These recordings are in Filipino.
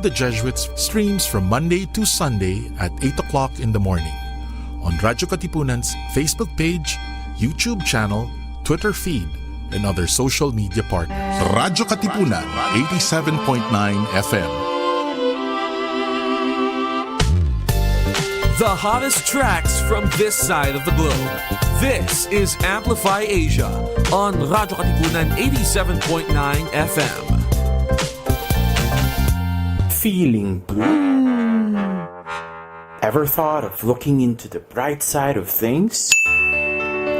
the Jesuits streams from Monday to Sunday at 8 o'clock in the morning on Radyo Katipunan's Facebook page, YouTube channel, Twitter feed, and other social media partners. Radyo Katipunan, 87.9 FM. The hottest tracks from this side of the globe. This is Amplify Asia on Radyo Katipunan 87.9 FM. Feeling blue? Ever thought of looking into the bright side of things?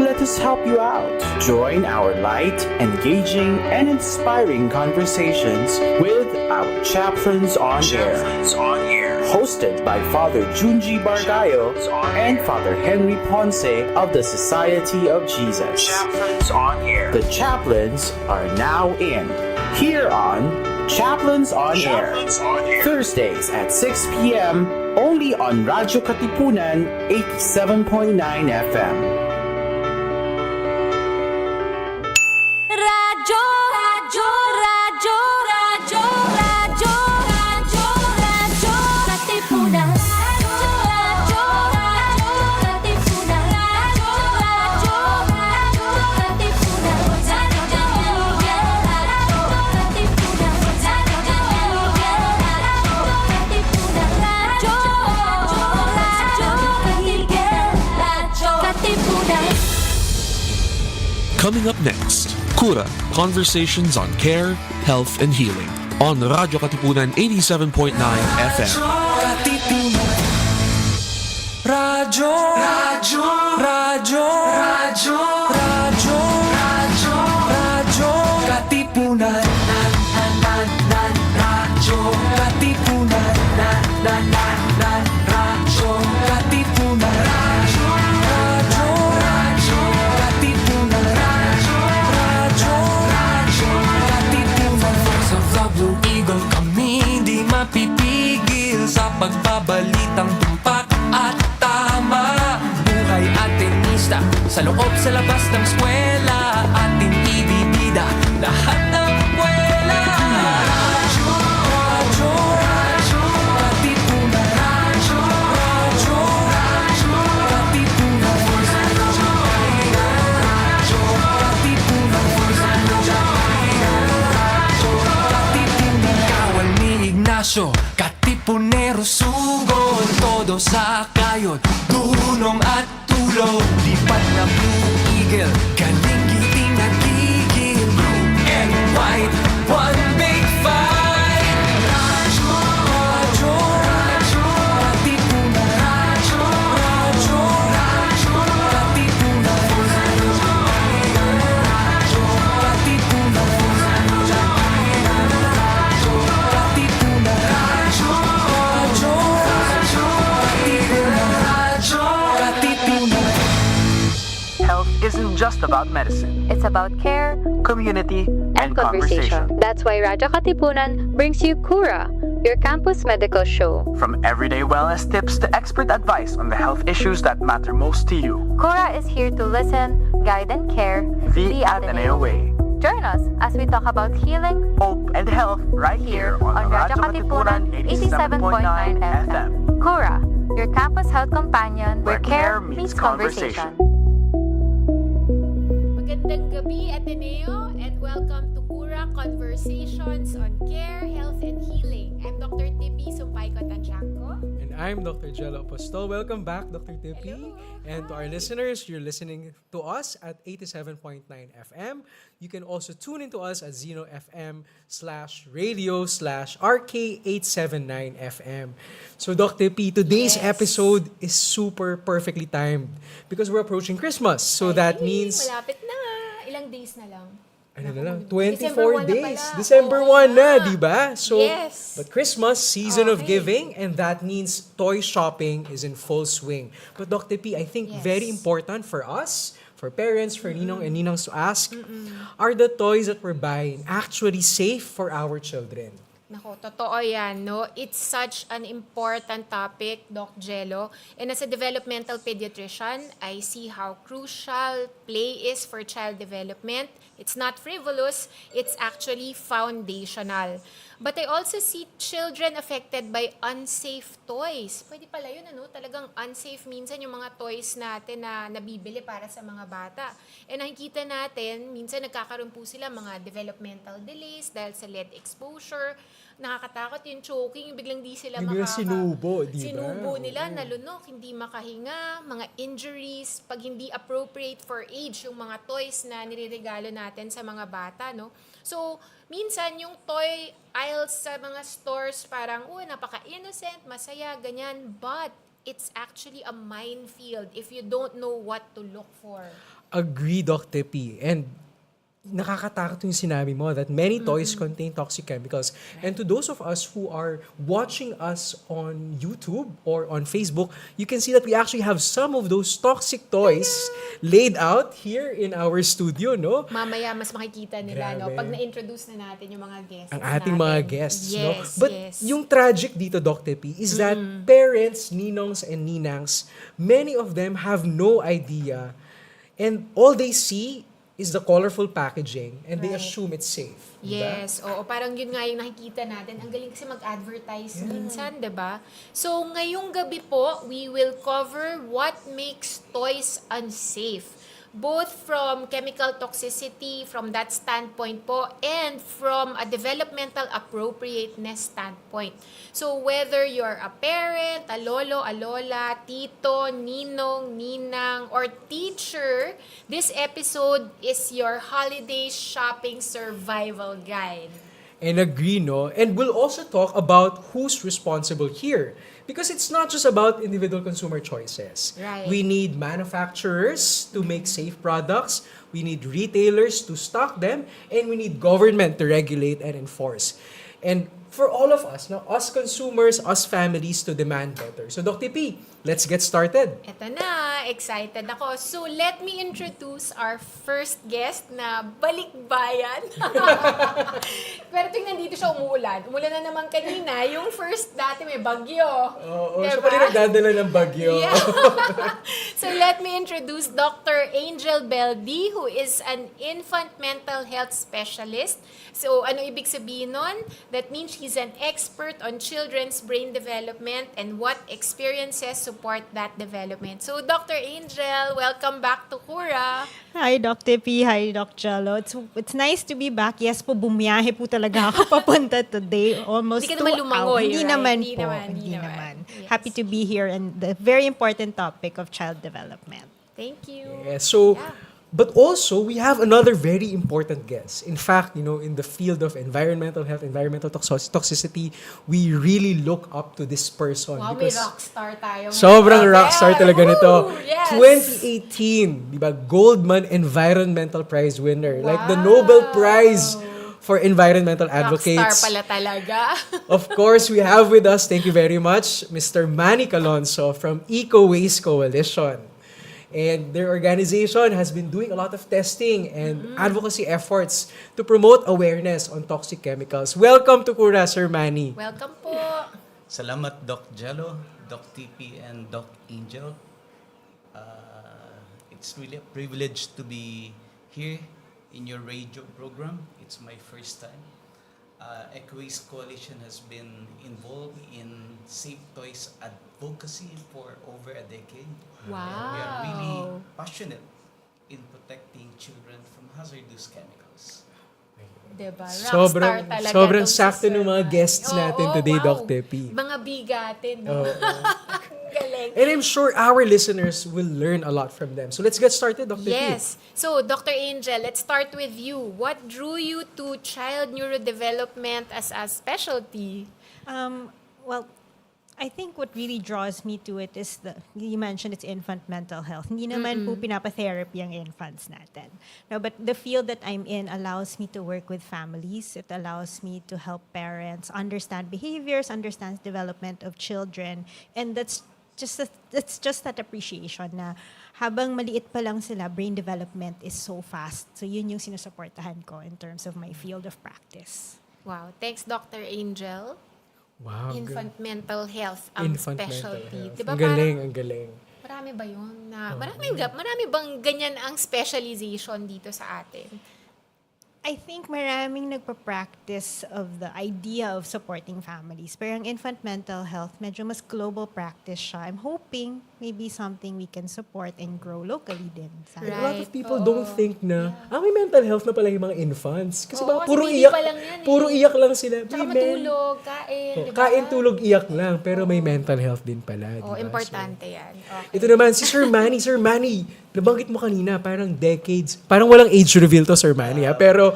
Let us help you out. Join our light, engaging, and inspiring conversations with our Chaplains on Air. Hosted by Father Junji Bargayo and Father Henry Ponce of the Society of Jesus. Chaplains on Air. The chaplains are now in. Here on Chaplains on Air. Thursdays at 6 p.m. only on Radyo Katipunan 87.9 FM. Coming up next, Cura, Conversations on Care, Health, and Healing on Radyo Katipunan 87.9 FM. Radyo, Radyo, Radyo, Radyo, Radyo, Radyo, Radyo, Katipunan, Radyo, Katipunan, Radyo, Katipunan, Radyo, Radyo, Katipunan, Radyo, Katipunan. Force of the Blue Eagle, kami di mapipigil sa pagbabalitang tumpak at tama. Buhay Atenista, sa loob sa labas ng eskwela, ating ibibida lahat ng kwela. Radyo, Radyo, Radyo, Katipunan, Radyo, Radyo, Radyo, Katipunan, Radyo, Katipunan, Radyo, Katipunan. Kawal ni Ignacio, Katipunero, sugod, todo sa kayod, tulong at tulong, lipat na Blue Eagle, galing giting nagigil, blue and white, one big fight. Radyo, Radyo, Radyo, Katipunan, Radyo, Radyo, Radyo, Katipunan, Radyo, Katipunan, Radyo, Katipunan, Radyo, Radyo, Radyo, Katipunan. Health isn't just about medicine. It's about care Community and conversation. That's why Radyo Katipunan brings you Cura, your campus medical show. From everyday wellness tips to expert advice on the health issues that matter most to you. Cura is here to listen, guide, and care The Ateneo way. Join us as we talk about healing Hope and health right here on Radyo Katipunan 87.9 FM. Cura, your campus health companion where care meets conversation. Magandang gabi, Ateneo, and welcome to Cura Conversations on Care, Health, and Healing. I'm Dr. Tippy Sumpayco-Tanchanco. And I'm Dr. Jello Apostol. Welcome back, Dr. Tippy. Hello. And to our listeners, you're listening to us at 87.9 FM. You can also tune into us at ZenoFM/radio/RK879 FM. So, Dr. P, today's episode is super perfectly timed because we're approaching Christmas. So that means Malapit na. Ilang days na lang. ano na lang, December 24 1 na days. pala. December Oo 1 na, nga. di ba? So, Yes. but Christmas, season of Okay. giving, and that means toy shopping is in full swing. But Dr. P, I think Yes. very important for us, for parents, for ninong and ninangs to ask, are the toys that we're buying actually safe for our children? Nako, totoo yan, no? It's such an important topic, Doc Jello. And as a developmental pediatrician, I see how crucial play is for child development. It's not frivolous, it's actually foundational. But I also see children affected by unsafe toys. Pwede pala yun, talagang unsafe minsan yung mga toys natin na nabibili para sa mga bata. And nakikita natin, minsan nagkakaroon po sila mga developmental delays dahil sa lead exposure. Nakakatakot yung choking, biglang di sila sinubo, di ba? Sinubo nila, nalunok, hindi makahinga, mga injuries, pag hindi appropriate for age yung mga toys na nireregalo natin sa mga bata, no? So, minsan yung toy aisles sa mga stores parang, napaka-innocent, masaya, ganyan, but it's actually a minefield if you don't know what to look for. Agree, Dr. P. And nakakatakot yung sinabi mo that many toys contain toxic chemicals. And to those of us who are watching us on YouTube or on Facebook, you can see that we actually have some of those toxic toys laid out here in our studio, no? Mamaya mas makikita nila, no? Grabe. Pag na-introduce na natin yung mga guests Ang ating natin. mga guests, no? Yes, But yes. yung tragic dito, Dr. P, is that parents, ninongs and ninangs, many of them have no idea, and all they see is the colorful packaging and they Right. assume it's safe. Diba? Yes, oo, parang yun nga yung nakikita natin. Ang galing kasi mag-advertise minsan, 'di ba? So, ngayong gabi po, we will cover what makes toys unsafe. Both from chemical toxicity, from that standpoint po, and from a developmental appropriateness standpoint. So, whether you're a parent, a lolo, a lola, tito, ninong, ninang, or teacher, this episode is your holiday shopping survival guide. And agree, no? And we'll also talk about who's responsible here. Because it's not just about individual consumer choices. Right. We need manufacturers to make safe products, we need retailers to stock them, and we need government to regulate and enforce. And for all of us, no, us consumers, us families, to demand better. So Dr. P, let's get started. Eto na, excited ako. So, let me introduce our first guest na balikbayan. Pero tingnan dito siya umuulan. Umulan na naman kanina. Yung first dati may bagyo. Oo, siya Diba? pala nagdadala ng bagyo. Yeah. So, let me introduce Dr. Angel Beldi, who is an infant mental health specialist. So, ano ibig sabihin nun? That means he's an expert on children's brain development and what experiences support that development. So, Dr. Angel, welcome back to Cura. Hi, Dr. P. Hi, Doc Jello. It's nice to be back. Yes po, bumiyahe po talaga ako papunta today. Almost Hindi ka naman 2 lumangoy, hours. Hindi right? naman Hindi po. naman, hindi Hindi naman. naman. Yes. Happy to be here and the very important topic of child development. Thank you. Yeah, so, Yeah. but also, we have another very important guest. In fact, in the field of environmental health, environmental toxicity, we really look up to this person. Wow, may because rockstar tayo. sobrang ngayon. rockstar talaga nito. Woo! Yes. 2018, di ba? Goldman Environmental Prize winner. Like the Wow. Nobel Prize for Environmental Advocates. Rockstar pala talaga. Of course, we have with us, thank you very much, Mr. Manny Calonzo from EcoWaste Coalition. And their organization has been doing a lot of testing and advocacy efforts to promote awareness on toxic chemicals. Welcome to Cura, Sir Manny. Welcome po. Salamat, Doc Jello, Doc TP, and Doc Angel. It's really a privilege to be here in your radio program. It's my first time. EcoWaste Coalition has been involved in safe toys advocacy for over a decade. Wow. We are really passionate in protecting children from hazardous chemicals. Diba? Sobrang- Rockstar talaga sobrang tong si sakto Sir ng mga Manny. guests natin today, Dr. P. Mga bigatin, no? Galing. And I'm sure our listeners will learn a lot from them. So let's get started, Dr. P. Yes. So, Dr. Angel, let's start with you. What drew you to child neurodevelopment as a specialty? Well, I think what really draws me to it is you mentioned it's infant mental health. Hindi naman po pinapa-therapy ang infants natin. No, but the field that I'm in allows me to work with families. It allows me to help parents understand behaviors, understand development of children. And that's just that appreciation na habang maliit pa lang sila, brain development is so fast. So yun yung sinusuportahan ko in terms of my field of practice. Wow. Thanks, Dr. Angel. Wow. Infant mental health ang Infant mental specialty. health. Diba Ang galing, parang ang galing. marami ba yun? Marami bang ganyan ang specialization dito sa atin? I think maraming nagpa-practice of the idea of supporting families. Pero ang infant mental health, medyo mas global practice siya. I'm hoping maybe something we can support and grow locally din. And a lot of people Oo. don't think na, may mental health na pala yung mga infants. Kasi Oo, baka kasi puro baby iyak, pa lang yan eh. puro iyak lang sila. Tsaka May matulog, kain, di ba? Kain, tulog, iyak lang. Pero may mental health din pala. Oh, diba? importante yan. Okay. Ito naman, si Sir Manny. Sir Manny, nabanggit mo kanina, parang decades. Parang walang age reveal to, Sir Manny. Pero,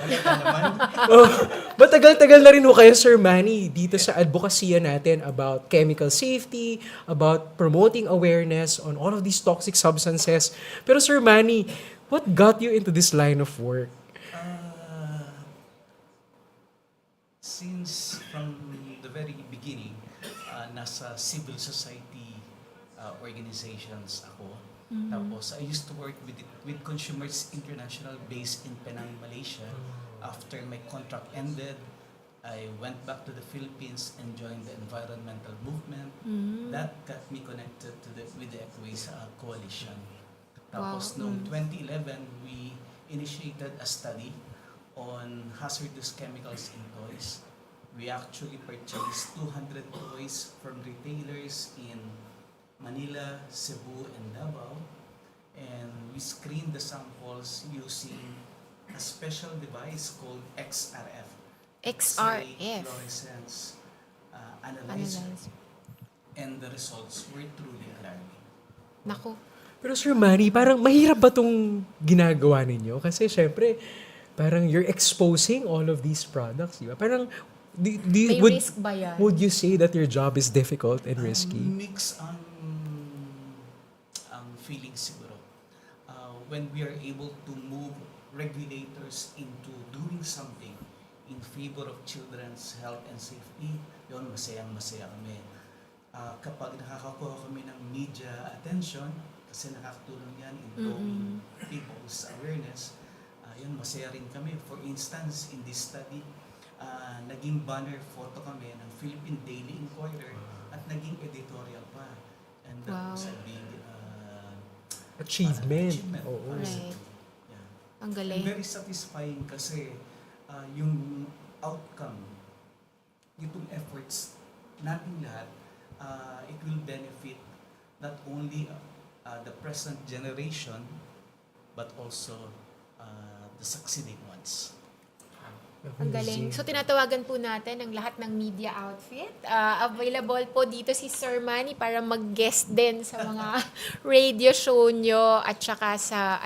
matagal-tagal na rin ho kayo, Sir Manny, dito sa advokasya natin about chemical safety, about promoting awareness on all of these toxic substances. Pero Sir Manny, what got you into this line of work? Since from the very beginning, nasa civil society organizations ako. Tapos I used to work with Consumers International based in Penang, Malaysia. After my contract ended, I went back to the Philippines and joined the environmental movement. That got me connected with the EcoWaste coalition. Tapos noong 2011, we initiated a study on hazardous chemicals in toys. We actually purchased 200 toys from retailers in Manila, Cebu, and Davao. And we screened the samples using a special device called XRF. X-ray fluorescence analyzer. And the results were truly alarming. Naku. Pero Sir Manny, parang mahirap ba itong ginagawa ninyo? Kasi syempre, parang you're exposing all of these products, di ba? Parang, May risk ba yan? would you say that your job is difficult and risky? Mix ang feeling siguro. When we are able to move regulators into doing something in favor of children's health and safety, yun, masayang-masaya kami. Kapag nakakakuha kami ng media attention, kasi nakakatulong yan in growing people's awareness, yun, masaya rin kami. For instance, in this study, naging banner photo kami ng Philippine Daily Inquirer at naging editorial pa. And that was a big Achievement. Oo. Right. Yeah. Ang And galing. very satisfying kasi yung outcome, itong efforts natin lahat, it will benefit not only the present generation but also the succeeding ones. Ang galing. So, tinatawagan po natin ang lahat ng media outfit. Available po dito si Sir Manny para mag-guest din sa mga radio show nyo at saka sa,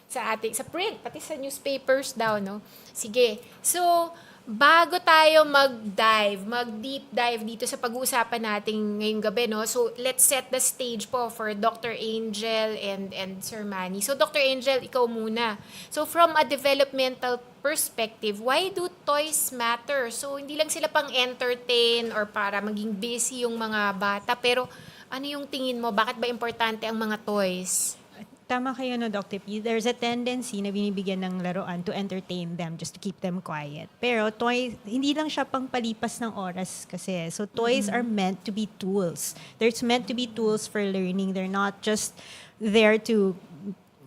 sa print, pati sa newspapers daw, no? Sige. So, bago tayo mag-deep dive dito sa pag-uusapan natin ngayong gabi, no? So, let's set the stage po for Dr. Angel and Sir Manny. So, Dr. Angel, ikaw muna. So, from a developmental perspective, why do toys matter? So, hindi lang sila pang entertain or para maging busy yung mga bata, pero ano yung tingin mo? Bakit ba importante ang mga toys? Tama kayo, no, Dr. P. There's a tendency na binibigyan ng laruan to entertain them, just to keep them quiet. Pero toys, hindi lang siya pang palipas ng oras kasi. So toys are meant to be tools. They're meant to be tools for learning. They're not just there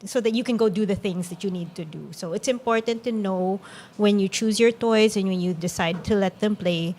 so that you can go do the things that you need to do. So it's important to know when you choose your toys and when you decide to let them play,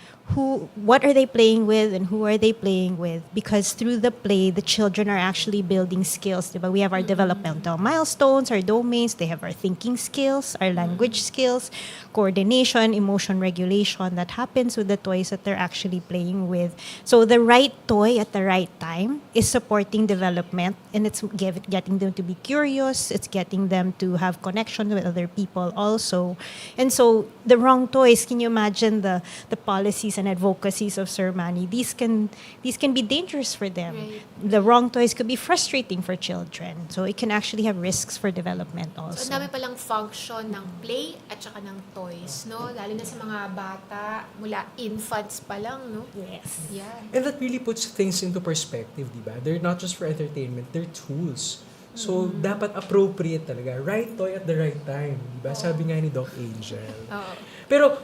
what are they playing with and who are they playing with? Because through the play, the children are actually building skills. Diba? We have our developmental milestones, our domains, they have our thinking skills, our language skills, coordination, emotion regulation that happens with the toys that they're actually playing with. So the right toy at the right time is supporting development, and it's getting them to be curious, it's getting them to have connection with other people also. And so the wrong toys, can you imagine the policies and advocacies of Sir Manny? These can be dangerous for them. Right. The wrong toys could be frustrating for children. So it can actually have risks for development also. So, ang dami palang function ng play at saka ng toys, no? Lalo na sa mga bata, mula infants pa lang, no? Yes. Yeah. And that really puts things into perspective, di ba? They're not just for entertainment, they're tools. So, dapat appropriate talaga. Right toy at the right time. Di ba? Sabi nga ni Doc Angel. Oo. Pero,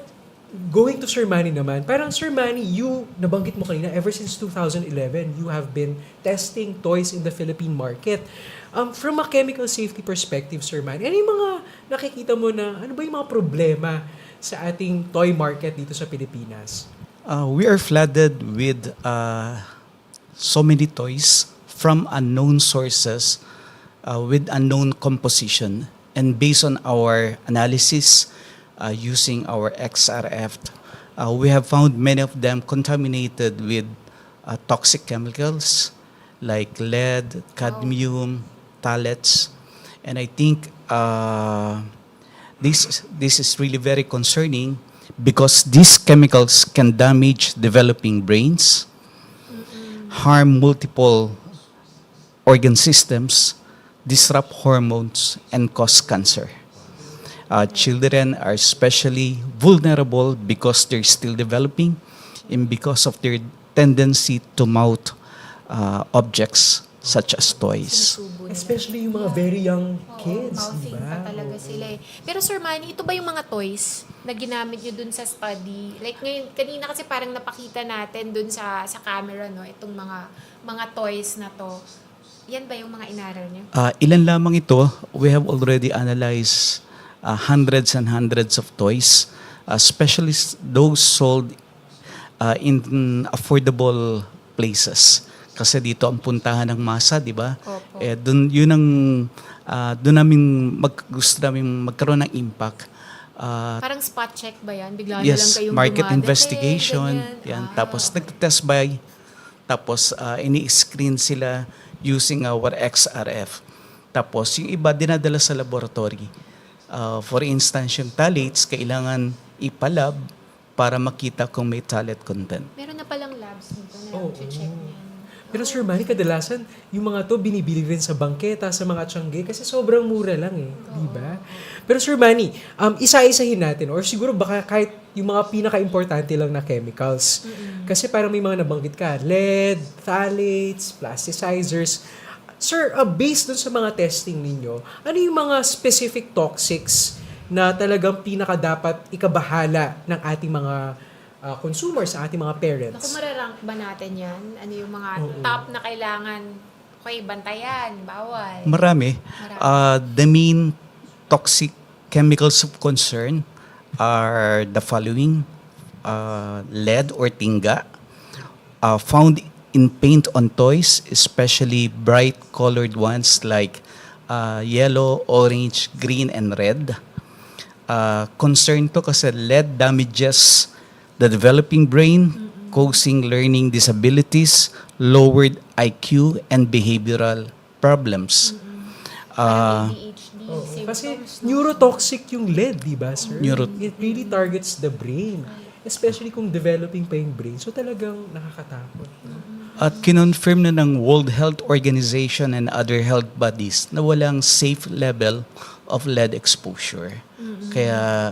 going to Sir Manny naman, parang Sir Manny, you, nabanggit mo kanina, ever since 2011, you have been testing toys in the Philippine market. From a chemical safety perspective, Sir Manny, ano yung mga nakikita mo na, ano ba yung mga problema sa ating toy market dito sa Pilipinas? We are flooded with so many toys from unknown sources with unknown composition. And based on our analysis, using our XRF, we have found many of them contaminated with toxic chemicals like lead, cadmium, phthalates. And I think this is really very concerning because these chemicals can damage developing brains, harm multiple organ systems, disrupt hormones, and cause cancer. Children are especially vulnerable because they're still developing and because of their tendency to mouth objects such as toys. Especially yung mga very young kids, Mouthing diba? pa talaga sila eh. Pero Sir Manny, ito ba yung mga toys na ginamit nyo dun sa study? Like ngayon, kanina kasi parang napakita natin dun sa camera, no? Itong mga toys na to. Yan ba yung mga inaral nyo? Ilan lamang ito, we have already analyzed hundreds and hundreds of toys, especially those sold in affordable places. Kasi dito ang puntahan ng masa, di ba? Opo. Doon namin gusto namin magkaroon ng impact. Parang spot check ba yan? Bigla na lang Yes, kayong market dumadating, investigation. ganyan. Yan. Tapos nagtest buy. Tapos ini-screen sila using our XRF. Tapos yung iba dinadala sa laboratory. For instance, yung phthalates, kailangan ipalab para makita kung may phthalate content. Meron na palang labs nito na check niyan. Pero Sir Manny, kadalasan, yung mga to binibili rin sa bangketa, sa mga tiyangge, kasi sobrang mura lang eh, di ba? Pero Sir Manny, isa-isahin natin, or siguro baka kahit yung mga pinaka-importante lang na chemicals. Kasi parang may mga nabanggit ka, lead, phthalates, plasticizers. Sir, based dun sa mga testing ninyo, ano yung mga specific toxics na talagang pinaka-dapat ikabahala ng ating mga consumers, sa ating mga parents? Naku, mararank ba natin yan? Ano yung mga top na kailangan, okay, bantayan, bawal? Marami. The main toxic chemicals of concern are the following. Lead or tinga, found in paint on toys, especially bright colored ones like yellow, orange, green, and red. Concern to kasi lead damages the developing brain, causing learning disabilities, lowered IQ, and behavioral problems. ADHD, Kasi symptoms, neurotoxic yung lead, di ba, sir? Neuro- It really targets the brain. Especially kung developing pa yung brain. So talagang nakakatakot. At kinonfirm na ng World Health Organization and other health bodies na walang safe level of lead exposure. Kaya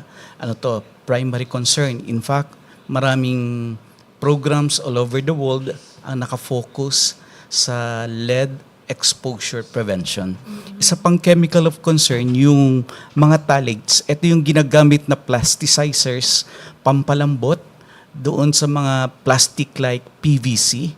primary concern. In fact, maraming programs all over the world ang nakafocus sa lead exposure prevention. Isa pang chemical of concern, yung mga phthalates. Ito yung ginagamit na plasticizers, pampalambot doon sa mga plastic like PVC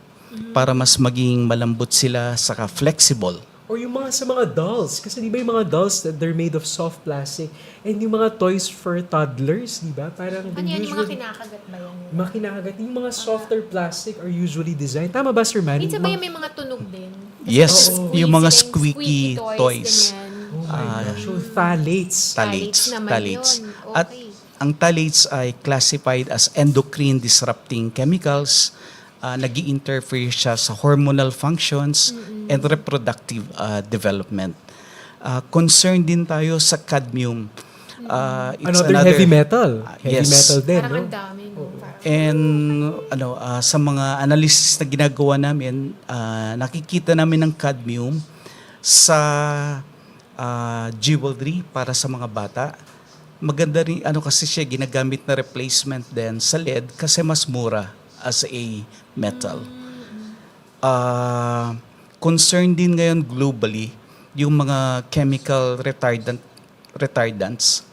para mas maging malambot sila saka flexible. Or yung mga sa mga dolls. Kasi di ba yung mga dolls that they're made of soft plastic and yung mga toys for toddlers, di ba? Parang Ano yan, yung mga kinakagat ba yan? mga kinakagat. Yung mga softer plastic are usually designed. Tama ba, Sir Manny? Minsan ba yan may mga tunog din? Yes, Oo. yung mga Squeaky squeaky toys. ganyan. Oh my gosh. So, phthalates. Phthalates naman Phthalates. yun. At Okay. ang phthalates ay classified as endocrine disrupting chemicals. Nag-i-interfere siya sa hormonal functions and reproductive development. Concerned din tayo sa cadmium. It's Another heavy metal. Heavy yes. metal din, Parang no? ang dami. No? Parang, And sa mga analysis na ginagawa namin, nakikita namin ng cadmium sa jewelry para sa mga bata. Maganda rin kasi siya ginagamit na replacement din sa lead kasi mas mura as a metal. Concern din ngayon globally yung mga chemical retardants.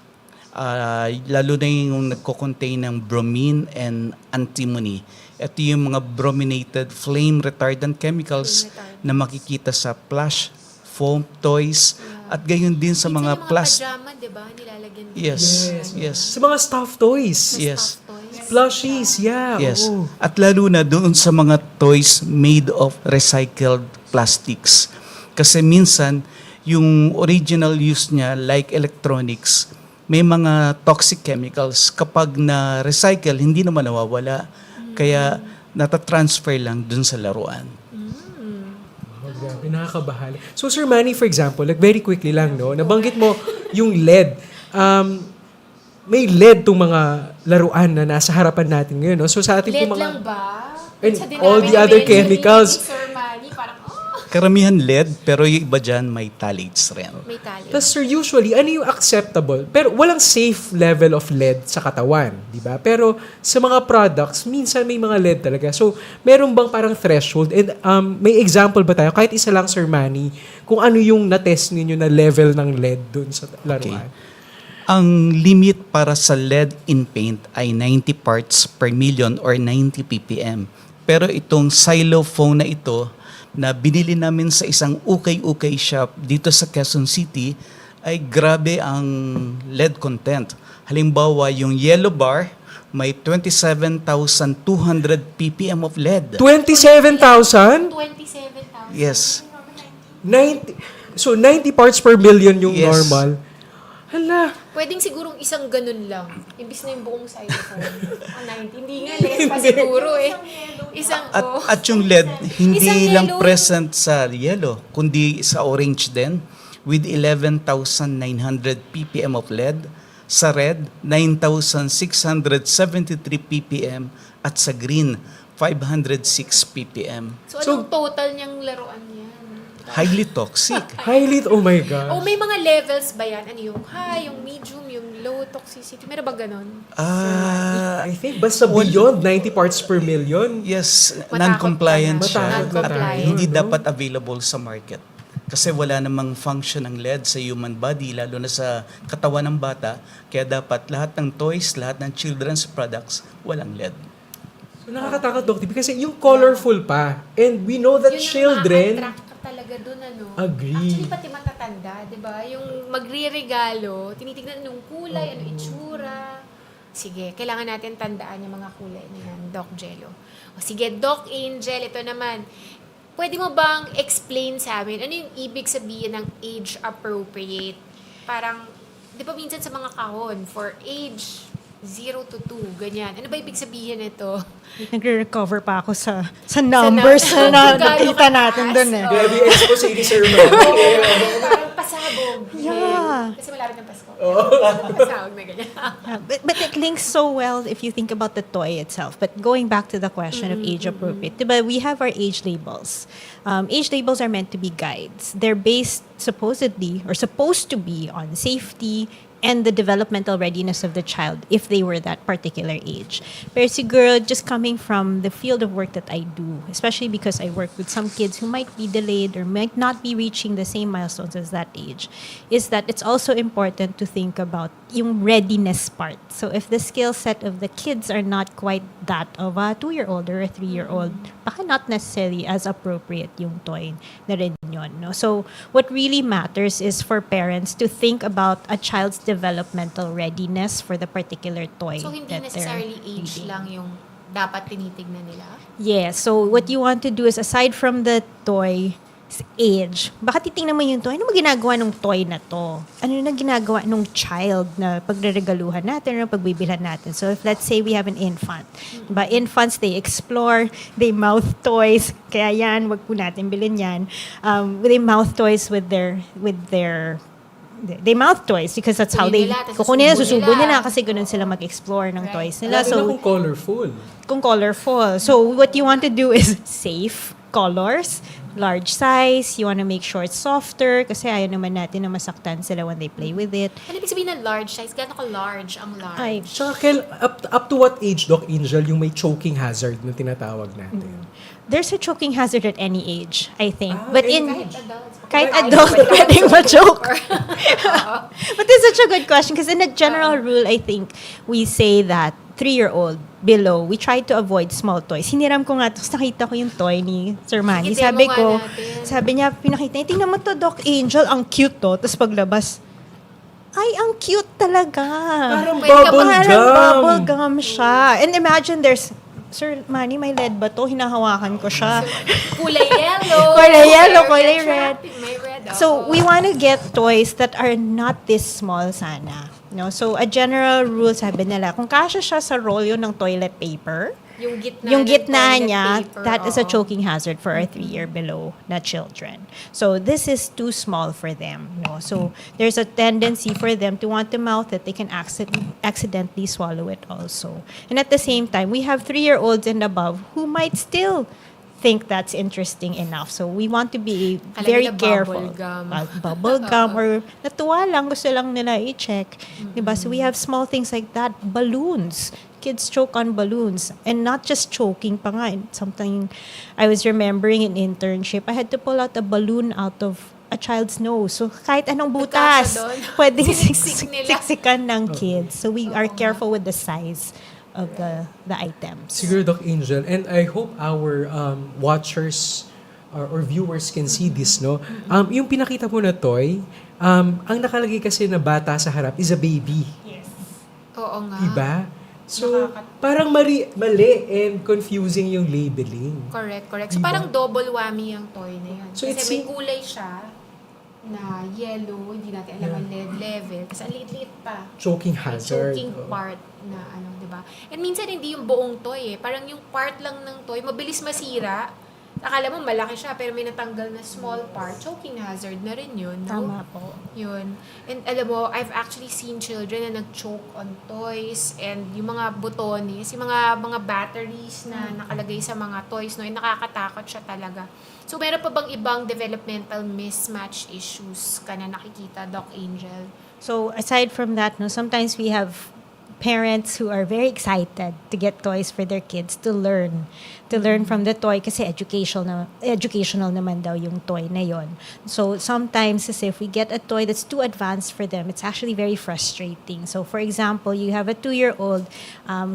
lalo na yung nagko-contain ng bromine and antimony. Ito yung mga brominated flame retardant chemicals na makikita sa plush, foam toys, at gayon din sa mga pajama, di ba? Nilalagyan din. Yes. Sa mga stuffed toys. Yes. Plushies, yeah. Yes. oo. At lalo na doon sa mga toys made of recycled plastics. Kasi minsan, yung original use niya, like electronics, may mga toxic chemicals. Kapag na-recycle, hindi naman nawawala. Kaya natatransfer lang doon sa laruan. Oh, grabe, nakakabahala. So, Sir Manny, for example, like very quickly lang, no? Nabanggit mo yung LED. May LED tong mga laruan na nasa harapan natin ngayon, no? So, sa ating LED mga... lang ba? And Sa all dinami the na other may chemicals. Sir Manny, parang, Karamihan LED, pero yung iba dyan may phthalates rin. may tali. Tapos, sir, usually, ano yung acceptable? Pero walang safe level of LED sa katawan, di ba? Pero sa mga products, minsan may mga LED talaga. So, meron bang parang threshold? And may example ba tayo? Kahit isa lang, Sir Manny, kung ano yung na-test ninyo na level ng LED dun sa laruan. Ang limit para sa LED in paint ay 90 parts per million or 90 ppm. Pero itong xylophone na ito, na binili namin sa isang ukay-ukay shop dito sa Quezon City, ay grabe ang lead content. Halimbawa, yung yellow bar, may 27,200 ppm of lead. 27,000? 27,000. Yes. 90, so, 90 parts per million yung Yes. normal. Hala. Pwedeng sigurong isang ganun lang. Imbis na yung buong xylophone. 90. Hindi nga, less pa siguro eh. Isang, At yung LED, hindi Isang lang yellow. present sa yellow, kundi sa orange din, with 11,900 ppm of lead. Sa red, 9,673 ppm. At sa green, 506 ppm. So, anong total niyang laruan yan? Highly toxic. Highly, oh my God. O may mga levels ba yan? Ano yung high, yung medium, yung low toxicity? Meron ba ganun? I think basta beyond 90 parts per million. Yes, Matakot non-compliant ka na. siya. Non-compliant. At hindi dapat available sa market. Kasi wala namang function ng LED sa human body, lalo na sa katawan ng bata. Kaya dapat lahat ng toys, lahat ng children's products, walang LED. So, nakakatakot, Doc, kasi yung colorful pa. And we know that Yun ang children... ma-attract ka talaga dun, ano? Agree. Actually, pati matatanda, di ba? Yung magre-regalo, tinitignan yung kulay, ano itsura. Sige, kailangan natin tandaan yung mga kulay na yan, Doc Jello. O sige, Doc Angel, ito naman. Pwede mo bang explain sa amin, ano yung ibig sabihin ng age appropriate? Parang, di ba minsan sa mga kahon, for age 0 to 2, ganyan. Ano ba ibig sabihin nito? Nagre-recover pa ako sa numbers na nakita natin dun eh. Grabe yung expose ni Sir Manny. Parang pasabog. Yeah. Kasi malapit ng Pasko. Pasabog na ganyan. Yeah, but it links so well if you think about the toy itself. But going back to the question of age appropriate, diba, we have our age labels. Age labels are meant to be guides. They're based supposedly or supposed to be on safety and the developmental readiness of the child if they were that particular age. Pero siguro, just coming from the field of work that I do, especially because I work with some kids who might be delayed or might not be reaching the same milestones as that age, is that it's also important to think about yung readiness part. So if the skill set of the kids are not quite that of a 2-year-old or a 3-year-old, baka not necessarily as appropriate yung toy na rin yun, no? So what really matters is for parents to think about a child's developmental readiness for the particular toy. So, hindi that they're necessarily age reading. lang yung dapat tinitignan nila? Yeah, so what you want to do is aside from the toy age, baka titingnan mo yung toy, ano mo ginagawa ng toy na to? Ano na ginagawa ng child na pagreregaluhan natin or pagbibilhan natin? So if let's say we have an infant, diba? Infants, they explore, they mouth toys, kaya yan, wag po natin bilhin yan. They mouth toys with their they mouth toys because that's how they kukunin nila, susubo nila kasi ganun sila mag-explore ng toys nila. Lalo na kung colorful. So what you want to do is safe, colors, large size, you want to make sure it's softer kasi ayaw naman natin na masaktan sila when they play with it. Ano ibig sabihin ng large size? Gano'n ka-large ang large? Ay, Tsaka, up to what age, Doc Angel, yung may choking hazard na tinatawag natin? there's a choking hazard at any age, I think. Ah, But any in age. kahit adult, pwedeng ma-choke. But this is such a good question because in a general rule, I think we say that 3-year-old below, we try to avoid small toys. Hiniram ko nga, tapos nakita ko yung toy ni Sir Manny. Sige, Sabi demo ko, nga natin. sabi niya, pinakita niya, tingnan mo to, Doc Angel, ang cute to. Tapos paglabas, ay, ang cute talaga. Parang Pwede ka bubble Parang gum. bubble gum siya. And imagine there's, Sir Manny, may lead ba to? Hinahawakan ko siya. Kulay yellow. Kulay yellow, kulay red. May red. So, we want to get toys that are not this small sana. No? So, a general rule, sabi nila, kung kasya siya sa rolyo ng toilet paper, yung gitna ng toilet niya, paper, that is a oo. choking hazard for our 3-year below na children. So, this is too small for them. No? So, there's a tendency for them to want to mouth it. They can accidentally swallow it also. And at the same time, we have 3-year-olds and above who might still think that's interesting enough. So, we want to be Alam very nila careful. bubble gum. Bubble gum or natuwa lang, gusto lang nila i-check. Diba? So, we have small things like that. Balloons. Kids choke on balloons. And not just choking pa nga. Something I was remembering in internship, I had to pull out a balloon out of a child's nose. So, kahit anong butas, Nagkasa doon. pwedeng Siniksik nila. siksikan ng kids. So, we are careful with the size of the items. Siguro, Doc Angel, and I hope our watchers or viewers can see this, no? Yung pinakita mo na toy, ang nakalagay kasi na bata sa harap is a baby. Oo nga. Diba? So, parang mali and confusing yung labeling. Correct. So, Diba? parang double whammy yung toy na yan. So, Kasi it's- may kulay siya na yellow, hindi natin alam ang lead level. Kasi ang liit-liit pa. Choking May hazard. choking Oo. part na ano, di ba? And minsan hindi yung buong toy eh. Parang yung part lang ng toy, mabilis masira. Akala mo malaki siya, pero may natanggal na small part. Choking hazard na rin yun. No? Tama po. Yun. And alam mo, I've actually seen children na nag-choke on toys and yung mga butones, yung mga batteries na nakalagay sa mga toys, no, ay nakakatakot siya talaga. So, meron pa bang ibang developmental mismatch issues ka na nakikita, Doc Angel? So aside from that, no, sometimes we have parents who are very excited to get toys for their kids to learn from the toy kasi educational naman daw yung toy na yon. So sometimes as if we get a toy that's too advanced for them, it's actually very frustrating. So for example, you have a 2-year-old,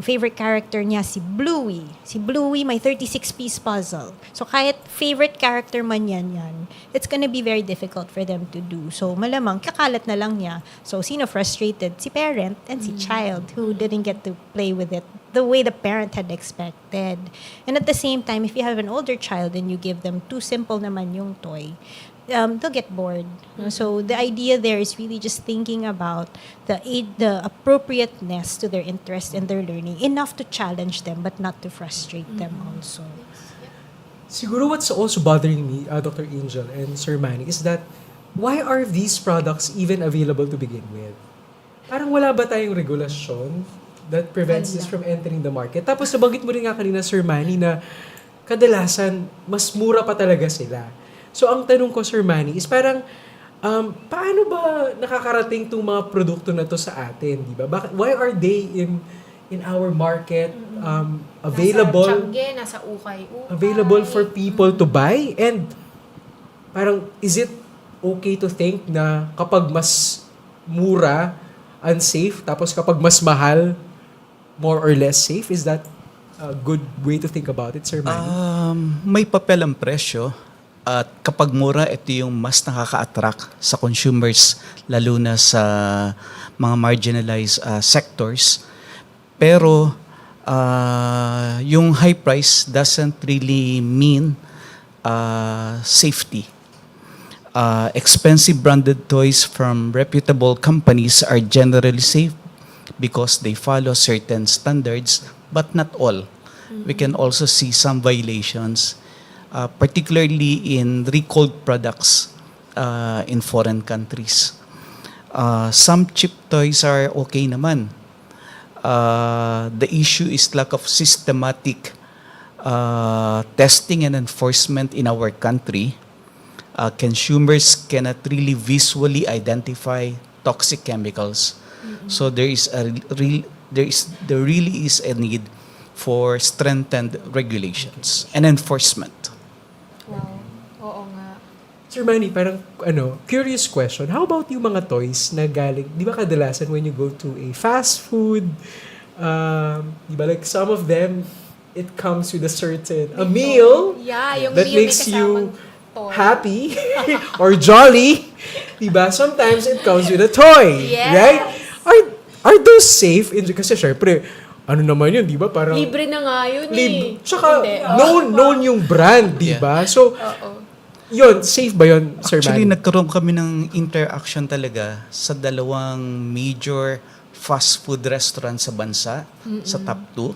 favorite character niya si Bluey. Si Bluey may 36-piece puzzle. So kahit favorite character man yan, it's gonna be very difficult for them to do. So malamang kakalat na lang niya. So sino frustrated? Si parent and si child who didn't get to play with it the way the parent had expected. And at the same time, if you have an older child and you give them too simple naman yung toy, they'll get bored. So the idea there is really just thinking about the appropriateness to their interest and their learning, enough to challenge them but not to frustrate them also. Siguro what's also bothering me, Dr. Angel and Sir Manny, is that why are these products even available to begin with? Parang wala ba tayong regulasyon that prevents this from entering the market? Tapos nabanggit mo rin nga kanina, Sir Manny, na kadalasan mas mura pa talaga sila. So ang tanong ko, Sir Manny, is parang paano ba nakakarating tong mga produkto na to sa atin, di ba? Why are they in our market available? Nasa Tiangge, nasa ukay-ukay. Available for people to buy? And parang, is it okay to think na kapag mas mura, unsafe, tapos kapag mas mahal, more or less safe? Is that a good way to think about it, Sir Manny? May papel ang presyo. At kapag mura, ito yung mas nakaka-attract sa consumers, lalo na sa mga marginalized sectors. Pero yung high price doesn't really mean safety. Expensive branded toys from reputable companies are generally safe because they follow certain standards, but not all. We can also see some violations, particularly in recalled products in foreign countries. Some cheap toys are okay naman. The issue is lack of systematic testing and enforcement in our country, consumers cannot really visually identify toxic chemicals. So there really is a need for strengthened regulations and enforcement. Wow. Oo nga. Sir Manny, parang curious question. How about yung mga toys na galing, di ba kadalasan when you go to a fast food, di ba like some of them, it comes with a certain, a meal Yeah, yung that meal may makes kasamang you toy. happy or jolly. Diba? Sometimes it comes with a toy. Yes. Right? Are those safe? Kasi syempre, ano naman yun, di ba? Parang Libre na nga yun Tsaka, Hindi. known yung brand, di ba? So, yun, safe ba yun, Sir Actually, Manny? nagkaroon kami ng interaction talaga sa dalawang major fast food restaurant sa bansa, sa top 2.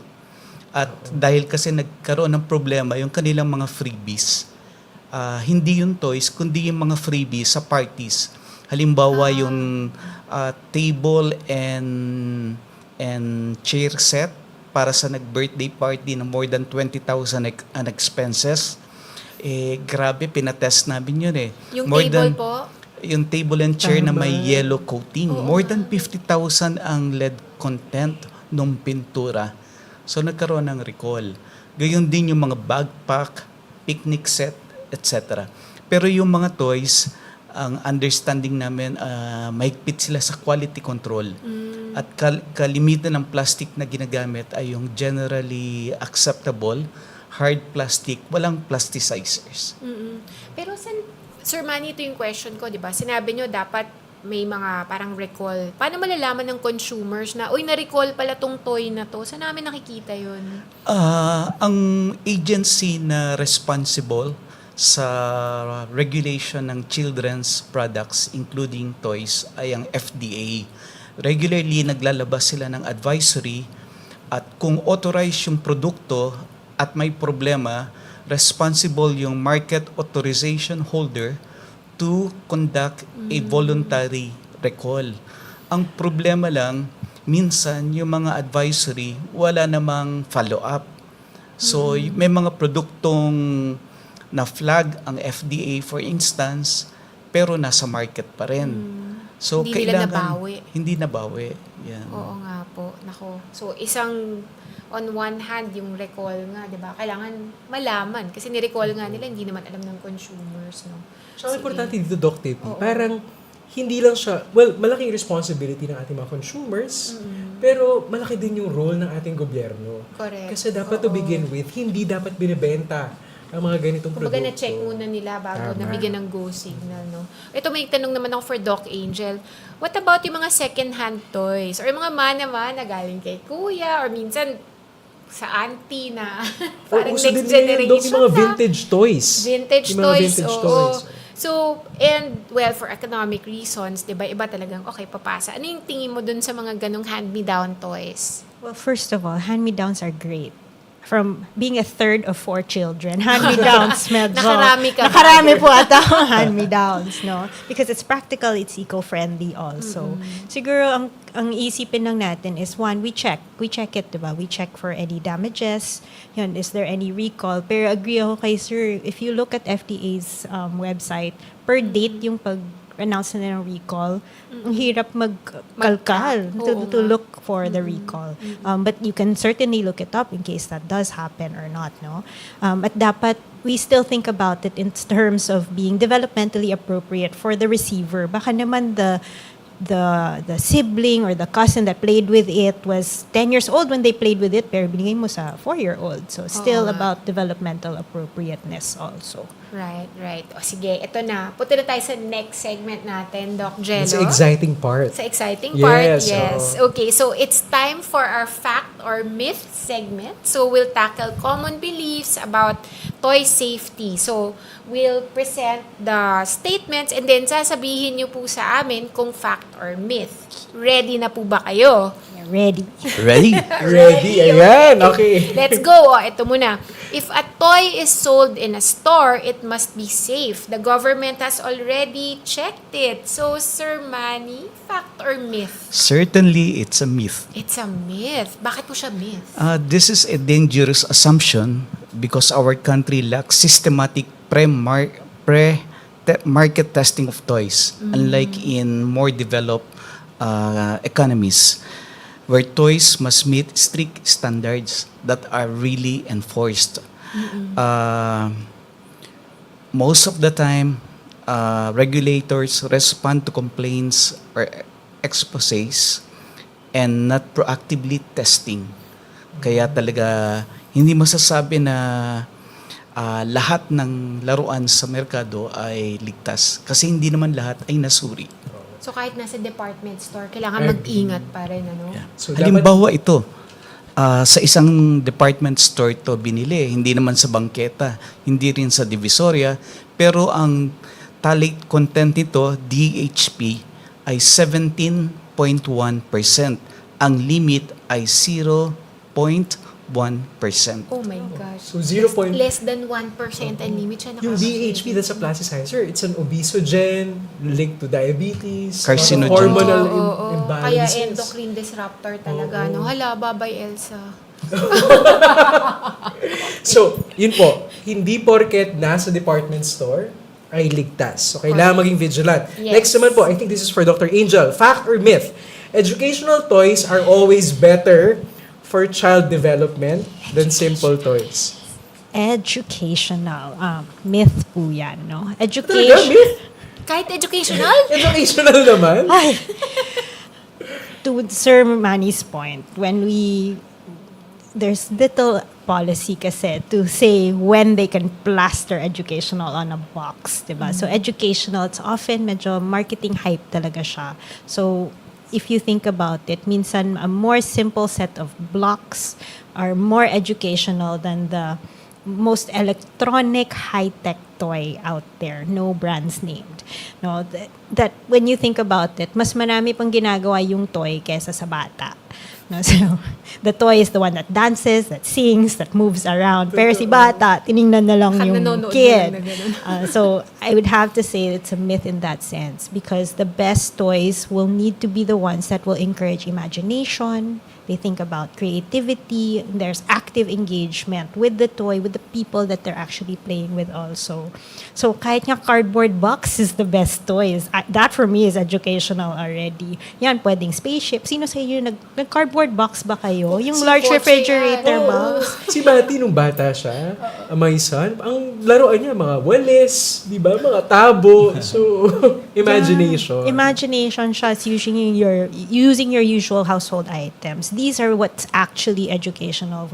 At dahil kasi nagkaroon ng problema yung kanilang mga freebies, hindi yung toys, kundi yung mga freebies sa parties. Halimbawa yung table and chair set para sa nag-birthday party na more than 20,000 ang expenses. Grabe, pinatest namin yun Yung more table than, po? Yung table and chair na may Tama. yellow coating. More than 50,000 ang lead content ng pintura. So nagkaroon ng recall. Gayon din yung mga backpack, picnic set, etc. Pero yung mga toys, ang understanding namin, mahigpit sila sa quality control. At kalimitan ng plastic na ginagamit ay yung generally acceptable, hard plastic, walang plasticizers. Pero Sir Manny, ito yung question ko, di ba? Sinabi nyo dapat may mga parang recall. Paano malalaman ng consumers na, uy, na-recall pala tong toy na to? Saan namin nakikita yun? Ang agency na responsible sa regulation ng children's products, including toys, ay ang FDA. Regularly, naglalabas sila ng advisory at kung authorized yung produkto at may problema, responsible yung market authorization holder to conduct a voluntary recall. Ang problema lang, minsan yung mga advisory, wala namang follow-up. So, may mga produktong na flag ang FDA for instance, pero nasa market pa rin. So, Hindi nila kailangan, nabawi. Hindi nabawi. Yan. Oo nga po. Nako. So, isang on one hand, yung recall nga, di ba? Kailangan malaman. Kasi ni-recall nga nila, hindi naman alam ng consumers, no? So, Sige. importante dito, Doc Tipi, Oo. parang hindi lang siya, well, malaking responsibility ng ating mga consumers, pero malaki din yung role ng ating gobyerno. Correct. Kasi dapat to Oo. begin with, hindi dapat binibenta ang mga ganitong Kumbaga produkto. na-check muna nila bago Tama. nabigyan ng go signal, no? Ito, may tanong naman ako for Doc Angel. What about yung mga second-hand toys? Or yung mga mana-mana galing kay kuya? Or minsan sa auntie na parang Uso next din ngayon, Doc, generation yung mga na. vintage toys. Vintage Yung mga toys, vintage oo. toys. So, and well, for economic reasons, di ba, iba talagang, okay, papasa. Ano yung tingin mo dun sa mga ganong hand-me-down toys? Well, first of all, hand-me-downs are great. From being a third of 4 children, hand-me-downs medyo... Nakarami ka ba? Nakarami po ata ang hand-me-downs, no? Because it's practical, it's eco-friendly also. Siguro, ang isipin lang natin is, one, we check it, diba? We check for any damages. Yun, is there any recall? Pero agree ako kay Sir, if you look at FDA's website, per date yung pag-announce na ng recall, ang hirap magkalkal to look for the recall. But you can certainly look it up in case that does happen or not, no? At dapat, we still think about it in terms of being developmentally appropriate for the receiver. Baka naman the sibling or the cousin that played with it was 10 years old when they played with it, pero binigay mo sa 4-year-old. So, still about developmental appropriateness also. Right. O sige, ito na. Punta na tayo sa next segment natin, Doc Jello. It's the exciting part. Sa exciting part, Yes, yes. oo. Okay, so it's time for our fact or myth segment. So we'll tackle common beliefs about toy safety. So we'll present the statements and then sasabihin niyo po sa amin kung fact or myth. Ready na po ba kayo? Ready. Ready? Ready? Ayan, okay. Let's go. Ito muna. If a toy is sold in a store, it must be safe. The government has already checked it. So, Sir Manny, fact or myth? Certainly, it's a myth. It's a myth. Bakit po siya myth? This is a dangerous assumption because our country lacks systematic market testing of toys, unlike in more developed economies, where toys must meet strict standards that are really enforced. Most of the time, regulators respond to complaints or exposés and not proactively testing. Kaya talaga, hindi masasabi na lahat ng laruan sa merkado ay ligtas. Kasi hindi naman lahat ay nasuri. So, kahit nasa department store, kailangan mag-ingat pa rin, ano? Yeah. So, Halimbawa ito, sa isang department store ito binili, hindi naman sa bangketa, hindi rin sa Divisoria, pero ang phthalate content nito, DHP, ay 17.1%. Ang limit ay 0.1%. Oh my gosh. So, 0. Less than 1% ang limit siya. Yung DHP, that's a plasticizer. It's an obesogen linked to diabetes, Carcinogen. hormonal Kaya imbalances. endocrine disruptor talaga. No? Hala, babay Elsa. So, yun po, hindi porket nasa department store ay ligtas. So, kailangan maging vigilant. Yes. Next naman po, I think this is for Dr. Angel. Fact or myth? Educational toys are always better for child development than simple toys. Educational. Myth po yan, no? Talaga, Education. myth? Kahit educational? Educational naman? Ay. To Sir Manny's point, there's little policy kasi to say when they can plaster educational on a box, diba? So educational, it's often medyo marketing hype talaga siya. So if you think about it, minsan a more simple set of blocks are more educational than the most electronic high-tech toy out there, no brands named. No, that when you think about it, mas marami pang ginagawa yung toy kesa sa bata. No, so the toy is the one that dances, that sings, that moves around. Pero si bata, tiningnan na lang yung Nanonood kid. na lang na ganun. So I would have to say it's a myth in that sense because the best toys will need to be the ones that will encourage imagination. They think about creativity. There's active engagement with the toy, with the people that they're actually playing with also. So kahit nga cardboard box is the best toys. That for me is educational already. Yan, pwedeng spaceship. Sino sa inyo nag-cardboard box ba kayo? Yung large kotse refrigerator yan. box. Si Mati nung bata siya, my son, ang laruan niya, mga walis, di ba? Mga tabo. So, imagination. Imagination siya is using your usual household items. These are what's actually educational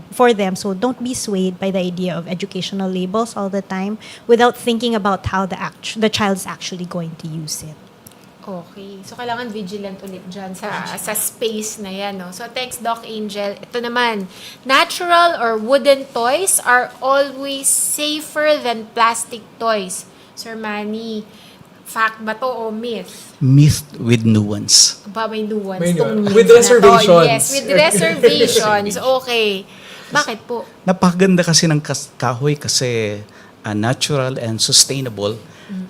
for them. So don't be swayed by the idea of educational labels all the time without thinking about how the child's actually going to use it. Okay. So, kailangan vigilant ulit dyan sa space na yan. No? So, thanks, Doc Angel. Ito naman, natural or wooden toys are always safer than plastic toys. Sir Manny, fact ba to o myth? Myth with nuance. Ba, may nuance. May tong nuance. myth With na to. reservations. Yes, with reservations. Okay. Bakit po? Napakaganda kasi ng kahoy kasi natural and sustainable.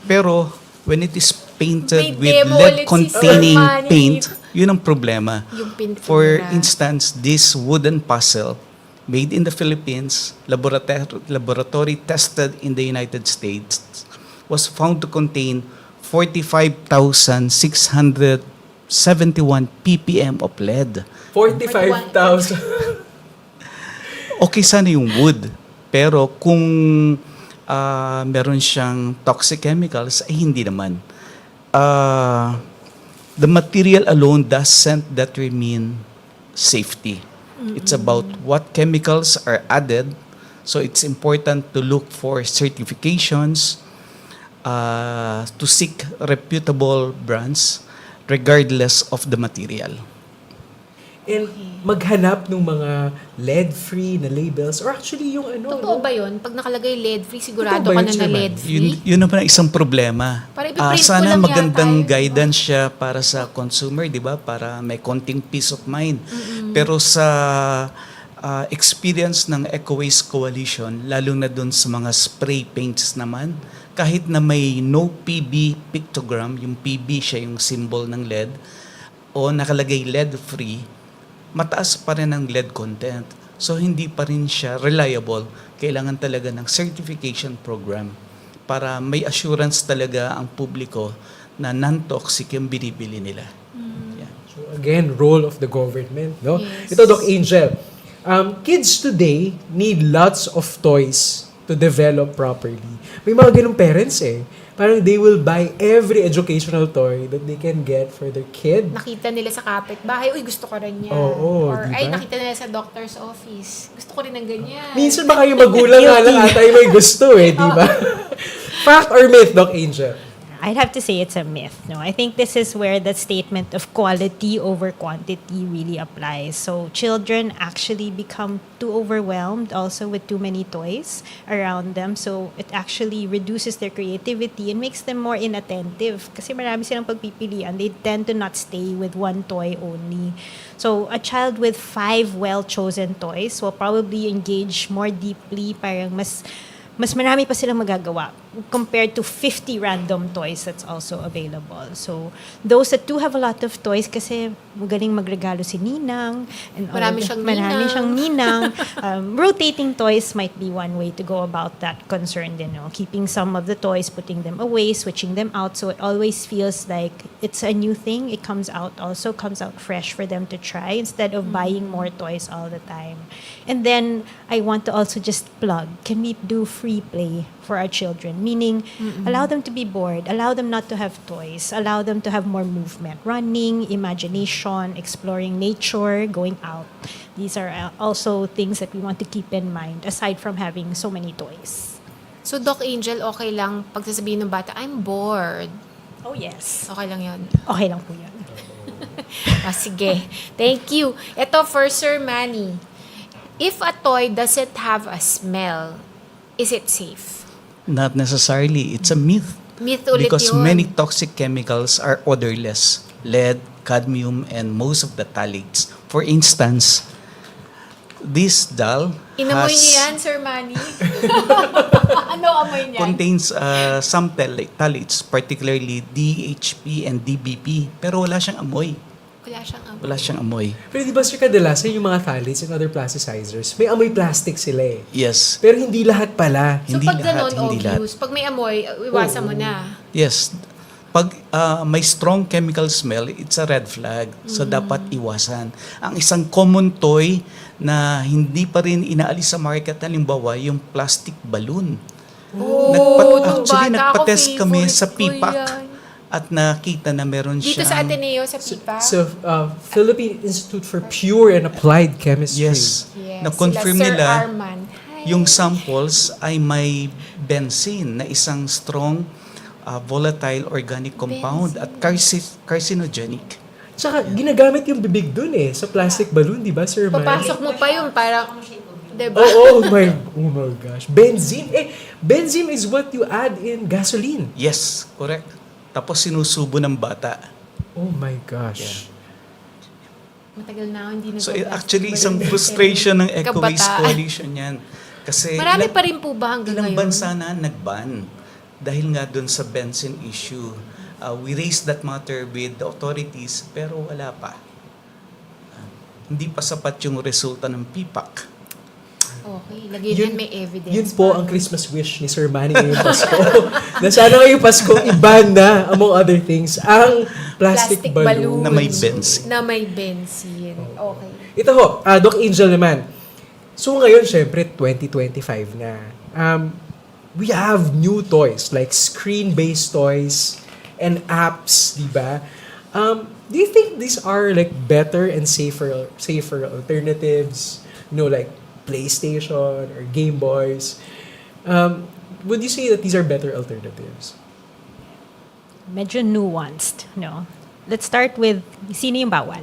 Pero when it is painted May with demo ulit si lead-containing Sir Manny paint, dito. yun ang problema. Yung pintura. For instance, this wooden puzzle made in the Philippines, laboratory tested in the United States, was found to contain 45,671 ppm of lead. 45,000. Okay sana yung wood, pero kung meron siyang toxic chemicals, ay hindi naman. The material alone doesn't determine safety. It's about what chemicals are added. So it's important to look for certifications, to seek reputable brands regardless of the material. and maghanap ng mga lead-free na labels or actually yung ano. Totoo ba yun? Pag nakalagay lead-free, sigurado Totoo ba ka yun, na Sir Manny? lead-free? Yun naman ang isang problema. Para ipiprint ko Sana lang magandang yata yun. guidance siya para sa consumer, di ba? Para may konting peace of mind. Pero sa experience ng EcoWaste Coalition, lalo na dun sa mga spray paints naman, kahit na may no PB pictogram, yung PB siya yung symbol ng lead, o nakalagay lead-free, mataas pa rin ang lead content. So hindi pa rin siya reliable. Kailangan talaga ng certification program para may assurance talaga ang publiko na non-toxic yung binibili nila. Yeah. So again, role of the government, no? Yes. Ito, Doc Angel, kids today need lots of toys to develop properly. May mga ganung parents eh. Parang they will buy every educational toy that they can get for their kid. Nakita nila sa kapitbahay, uy, gusto ko rin yan. Oo, Or, diba? ay, nakita nila sa doctor's office. Gusto ko rin ng ganyan. Minsan baka yung magulang nga lang ata yung may gusto eh, di ba? Fact or myth, Doc Angel? I'd have to say it's a myth. No, I think this is where the statement of quality over quantity really applies. So children actually become too overwhelmed also with too many toys around them. So it actually reduces their creativity and makes them more inattentive. Kasi marami silang pagpipilian. They tend to not stay with one toy only. So a child with 5 well-chosen toys will probably engage more deeply. Parang mas marami pa silang magagawa compared to 50 random toys that's also available. So, those that do have a lot of toys, kasi magaling magregalo si Ninang. And Marami siyang ninang. Rotating toys might be one way to go about that concern din. No? Keeping some of the toys, putting them away, switching them out. So, it always feels like it's a new thing. It comes out fresh for them to try instead of buying more toys all the time. And then, I want to also just plug, can we do free play for our children? Meaning, allow them to be bored, allow them not to have toys, allow them to have more movement, running, imagination, exploring nature, going out. These are also things that we want to keep in mind aside from having so many toys. So, Doc Angel, okay lang pagsasabihin ng bata, I'm bored. Oh, yes. Okay lang yun. Okay lang po yan. Sige. Thank you. Ito for Sir Manny. If a toy doesn't have a smell, is it safe? Not necessarily. It's a myth. Myth ulit Because yun. many toxic chemicals are odorless. Lead, cadmium, and most of the phthalates. For instance, this doll Inamoy niyo yan, Sir Manny? Ano amoy niyan? contains some phthalates, particularly DHP and DBP. Pero wala siyang amoy. Wala siyang amoy. Wala siyang amoy. Pero di ba sir, kadalasan yung mga phthalates and other plasticizers, may amoy plastic sila eh. Yes. Pero hindi lahat pala. So, Hindi pag lahat, ganon, hindi lahat. obvious. Pag may amoy, iwasan mo na. Yes. Pag may strong chemical smell, it's a red flag. So, dapat iwasan. Ang isang common toy na hindi pa rin inaalis sa market, halimbawa, yung plastic balloon. Nung Actually, bata ako, nagpa-test kami sa favorite ko PPAC yan. at nakita na meron Dito siyang... sa Ateneo, sa PIPA. So, Philippine Institute for Pure and Applied Chemistry. Yes. Yes, Na-confirm sila Sir nila Arman. Hi. yung samples ay may benzene na isang strong volatile organic compound at carcinogenic. Tsaka, ginagamit yung bibig dun eh, sa plastic balloon, di ba, Sir Manny? Papasok mo pa yun, parang, diba? Oh my gosh. Benzene. Benzene is what you add in gasoline. Yes, correct. Tapos sinusubo ng bata. Oh my gosh. Matagal na ako hindi So nagpa-plastic actually, balloon. isang frustration ng EcoWaste Kabataan. Coalition yan. Kasi Marami pa rin po ba hanggang ilang ngayon? bansa na nag-ban dahil nga dun sa benzene issue. We raised that matter with the authorities pero wala pa. Hindi pa sapat yung resulta ng PPAC. Okay, lagyan yan may evidence. Yun po ang Christmas wish ni Sir Manny ngayong Pasko. Na sana ngayong Pasko, iban na, among other things, ang plastic balloon. Na may benzene. Na may benzene. Okay. Ito ho, Doc Angel naman. So ngayon, syempre, 2025 na. We have new toys, like screen-based toys and apps, di ba? Do you think these are like better and safer alternatives? You know, like PlayStation or Game Boys. Would you say that these are better alternatives? Medyo nuanced, no? Let's start with, sino yung bawal?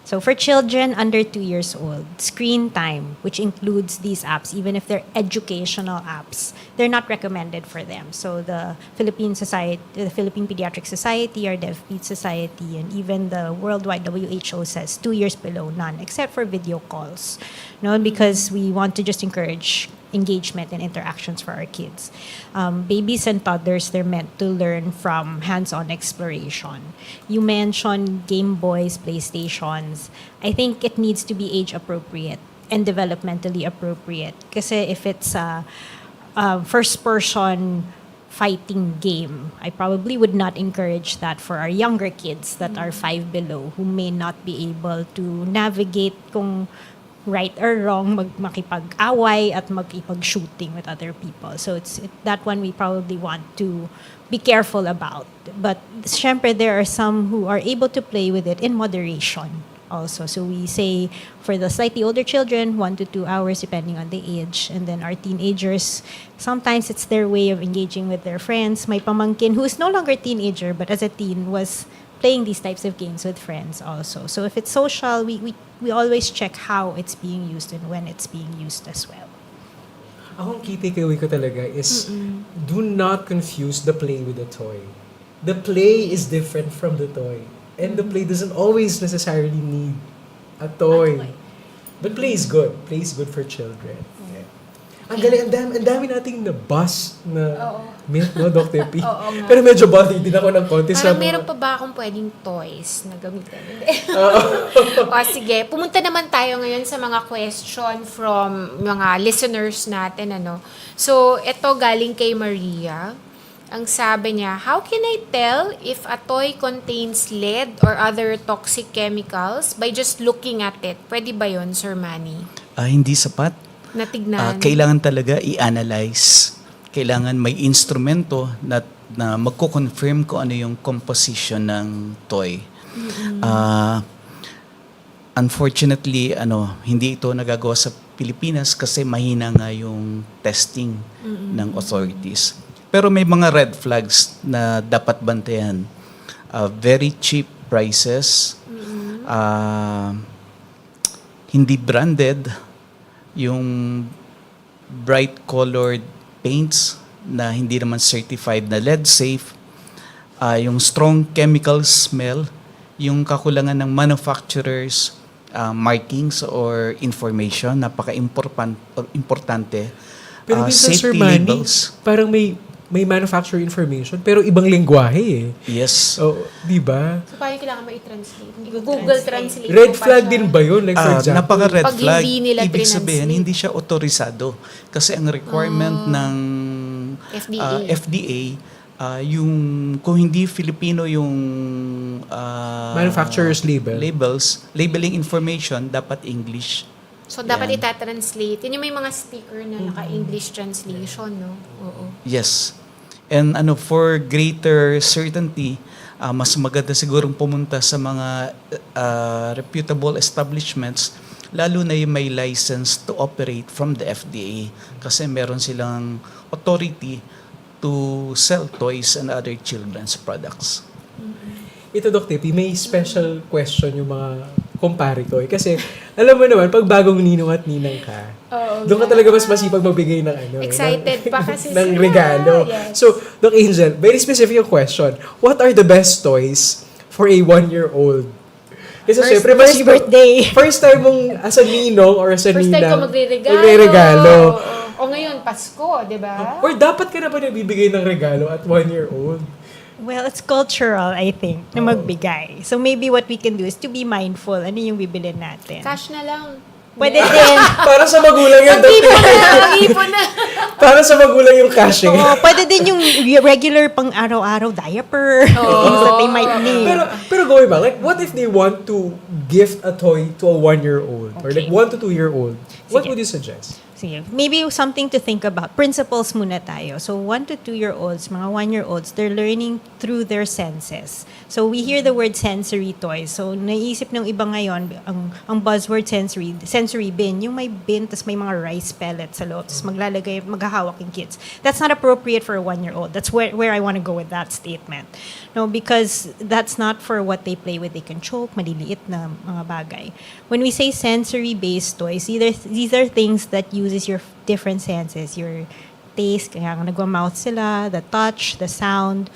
So for children under 2 years old, screen time, which includes these apps, even if they're educational apps, they're not recommended for them. So the Philippine Pediatric Society, or the FPED Society, and even the worldwide WHO says 2 years below, none, except for video calls. Because we want to just encourage engagement and interactions for our kids. Babies and toddlers, they're meant to learn from hands-on exploration. You mentioned Game Boys, PlayStations. I think it needs to be age-appropriate and developmentally appropriate. Kasi if it's a first-person fighting game, I probably would not encourage that for our younger kids that are 5 below, who may not be able to navigate kung right or wrong, makipag-away at makipag-shooting with other people. So that one we probably want to be careful about. But syempre, there are some who are able to play with it in moderation also. So we say for the slightly older children, 1 to 2 hours depending on the age. And then our teenagers, sometimes it's their way of engaging with their friends. My pamangkin, who is no longer a teenager, but as a teen, was playing these types of games with friends also. So if it's social, we always check how it's being used and when it's being used as well. Akong key takeaway ko talaga is do not confuse the play with the toy. The play is different from the toy. And the play doesn't always necessarily need a toy. But play is good. Play is good for children. Ang galing, ang dami nating na-bus na milk, no, Dr. P? Pero medyo body din ako ng konti. Parang meron pa ba akong pwedeng toys na gamitin? O sige, pumunta naman tayo ngayon sa mga question from mga listeners natin. So, ito galing kay Maria. Ang sabi niya, how can I tell if a toy contains lead or other toxic chemicals by just looking at it? Pwede ba yun, Sir Manny? Hindi sapat. Natignan. Kailangan talaga i-analyze. Kailangan may instrumento na magko-confirm kung ano yung composition ng toy. Unfortunately, hindi ito nagagawa sa Pilipinas kasi mahina nga yung testing ng authorities. Pero may mga red flags na dapat bantayan. Very cheap prices, hindi branded, yung bright colored paints na hindi naman certified na lead safe, yung strong chemical smell, yung kakulangan ng manufacturers markings or information, napaka-importante. Pero minsan, Sir Safety Manny, labels. parang may manufacturer information pero ibang lengguwahe Yes. Di ba? So, paano kailangan ma-i-translate? Google Translate. Red flag din ba yun? Like, for example, Napaka-red pag flag. hindi nila Ibig sabihin, trinanslate. hindi siya otorisado. Kasi ang requirement ng FDA, yung kung hindi Filipino yung manufacturer's labeling information, dapat English. So, dapat itatranslate. Yun yung may mga sticker na naka-English translation, no? Oo. Yes. And for greater certainty, mas maganda sigurong pumunta sa mga reputable establishments, lalo na yung may license to operate from the FDA kasi meron silang authority to sell toys and other children's products. Ito, Dr. P, may special question yung mga kumpare ko. Kasi, alam mo naman, pag bagong ninong at ninang ka, doon ka talaga mas masipag magbigay ng Excited pa kasi ng sila. regalo. Yes. So, Doc Angel, very specific yung question. What are the best toys for a 1-year-old? Kasi syempre, first birthday. First time mong as a ninong or as a First time ninang, ko magre-regalo. O ngayon, Pasko, di ba? Or dapat ka na ba nagbibigay ng regalo at 1-year-old? Well, it's cultural, I think, na magbigay. So maybe what we can do is to be mindful. Ano yung bibilin natin? Cash na lang. Pwede din. Para sa magulang yan, Dr. Mag-ipon na. Para sa magulang yung cash. Pwede din yung regular pang araw-araw diaper. Things that they might need. Pero going back, like, what if they want to gift a toy to a 1-year-old? Or like 1 to 2-year-old? What would you suggest? Sige. Maybe something to think about. Principles muna tayo. So 1 to 2-year-olds, mga 1-year-olds, they're learning through their senses. So we hear the word sensory toys. So naisip ng iba ngayon, ang buzzword sensory bin, yung may bin, tas may mga rice pellets sa loob, tas maghahawak yung kids. That's not appropriate for a 1-year-old. That's where I want to go with that statement. No, because that's not for what they play with. They can choke, maliliit na mga bagay. When we say sensory-based toys, these are things that uses your different senses, your taste, kaya nga nagwa-mouth sila, the touch, the sound,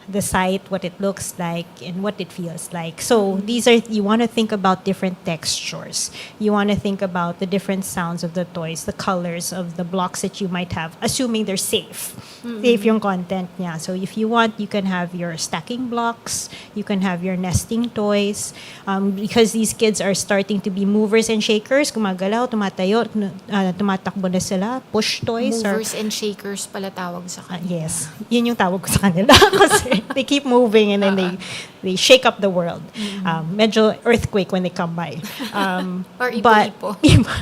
the sight, what it looks like, and what it feels like. So you want to think about different textures. You want to think about the different sounds of the toys, the colors of the blocks that you might have, assuming they're safe. Safe yung content niya. So if you want, you can have your stacking blocks, you can have your nesting toys, because these kids are starting to be movers and shakers, gumagalaw, tumatayo, tumatakbo na sila, push toys. Movers and shakers pala tawag sa kanila. Yes, yun yung tawag ko sa kanila kasi they keep moving and then they shake up the world. Medyo earthquake when they come by. Or but- ipo-ipo.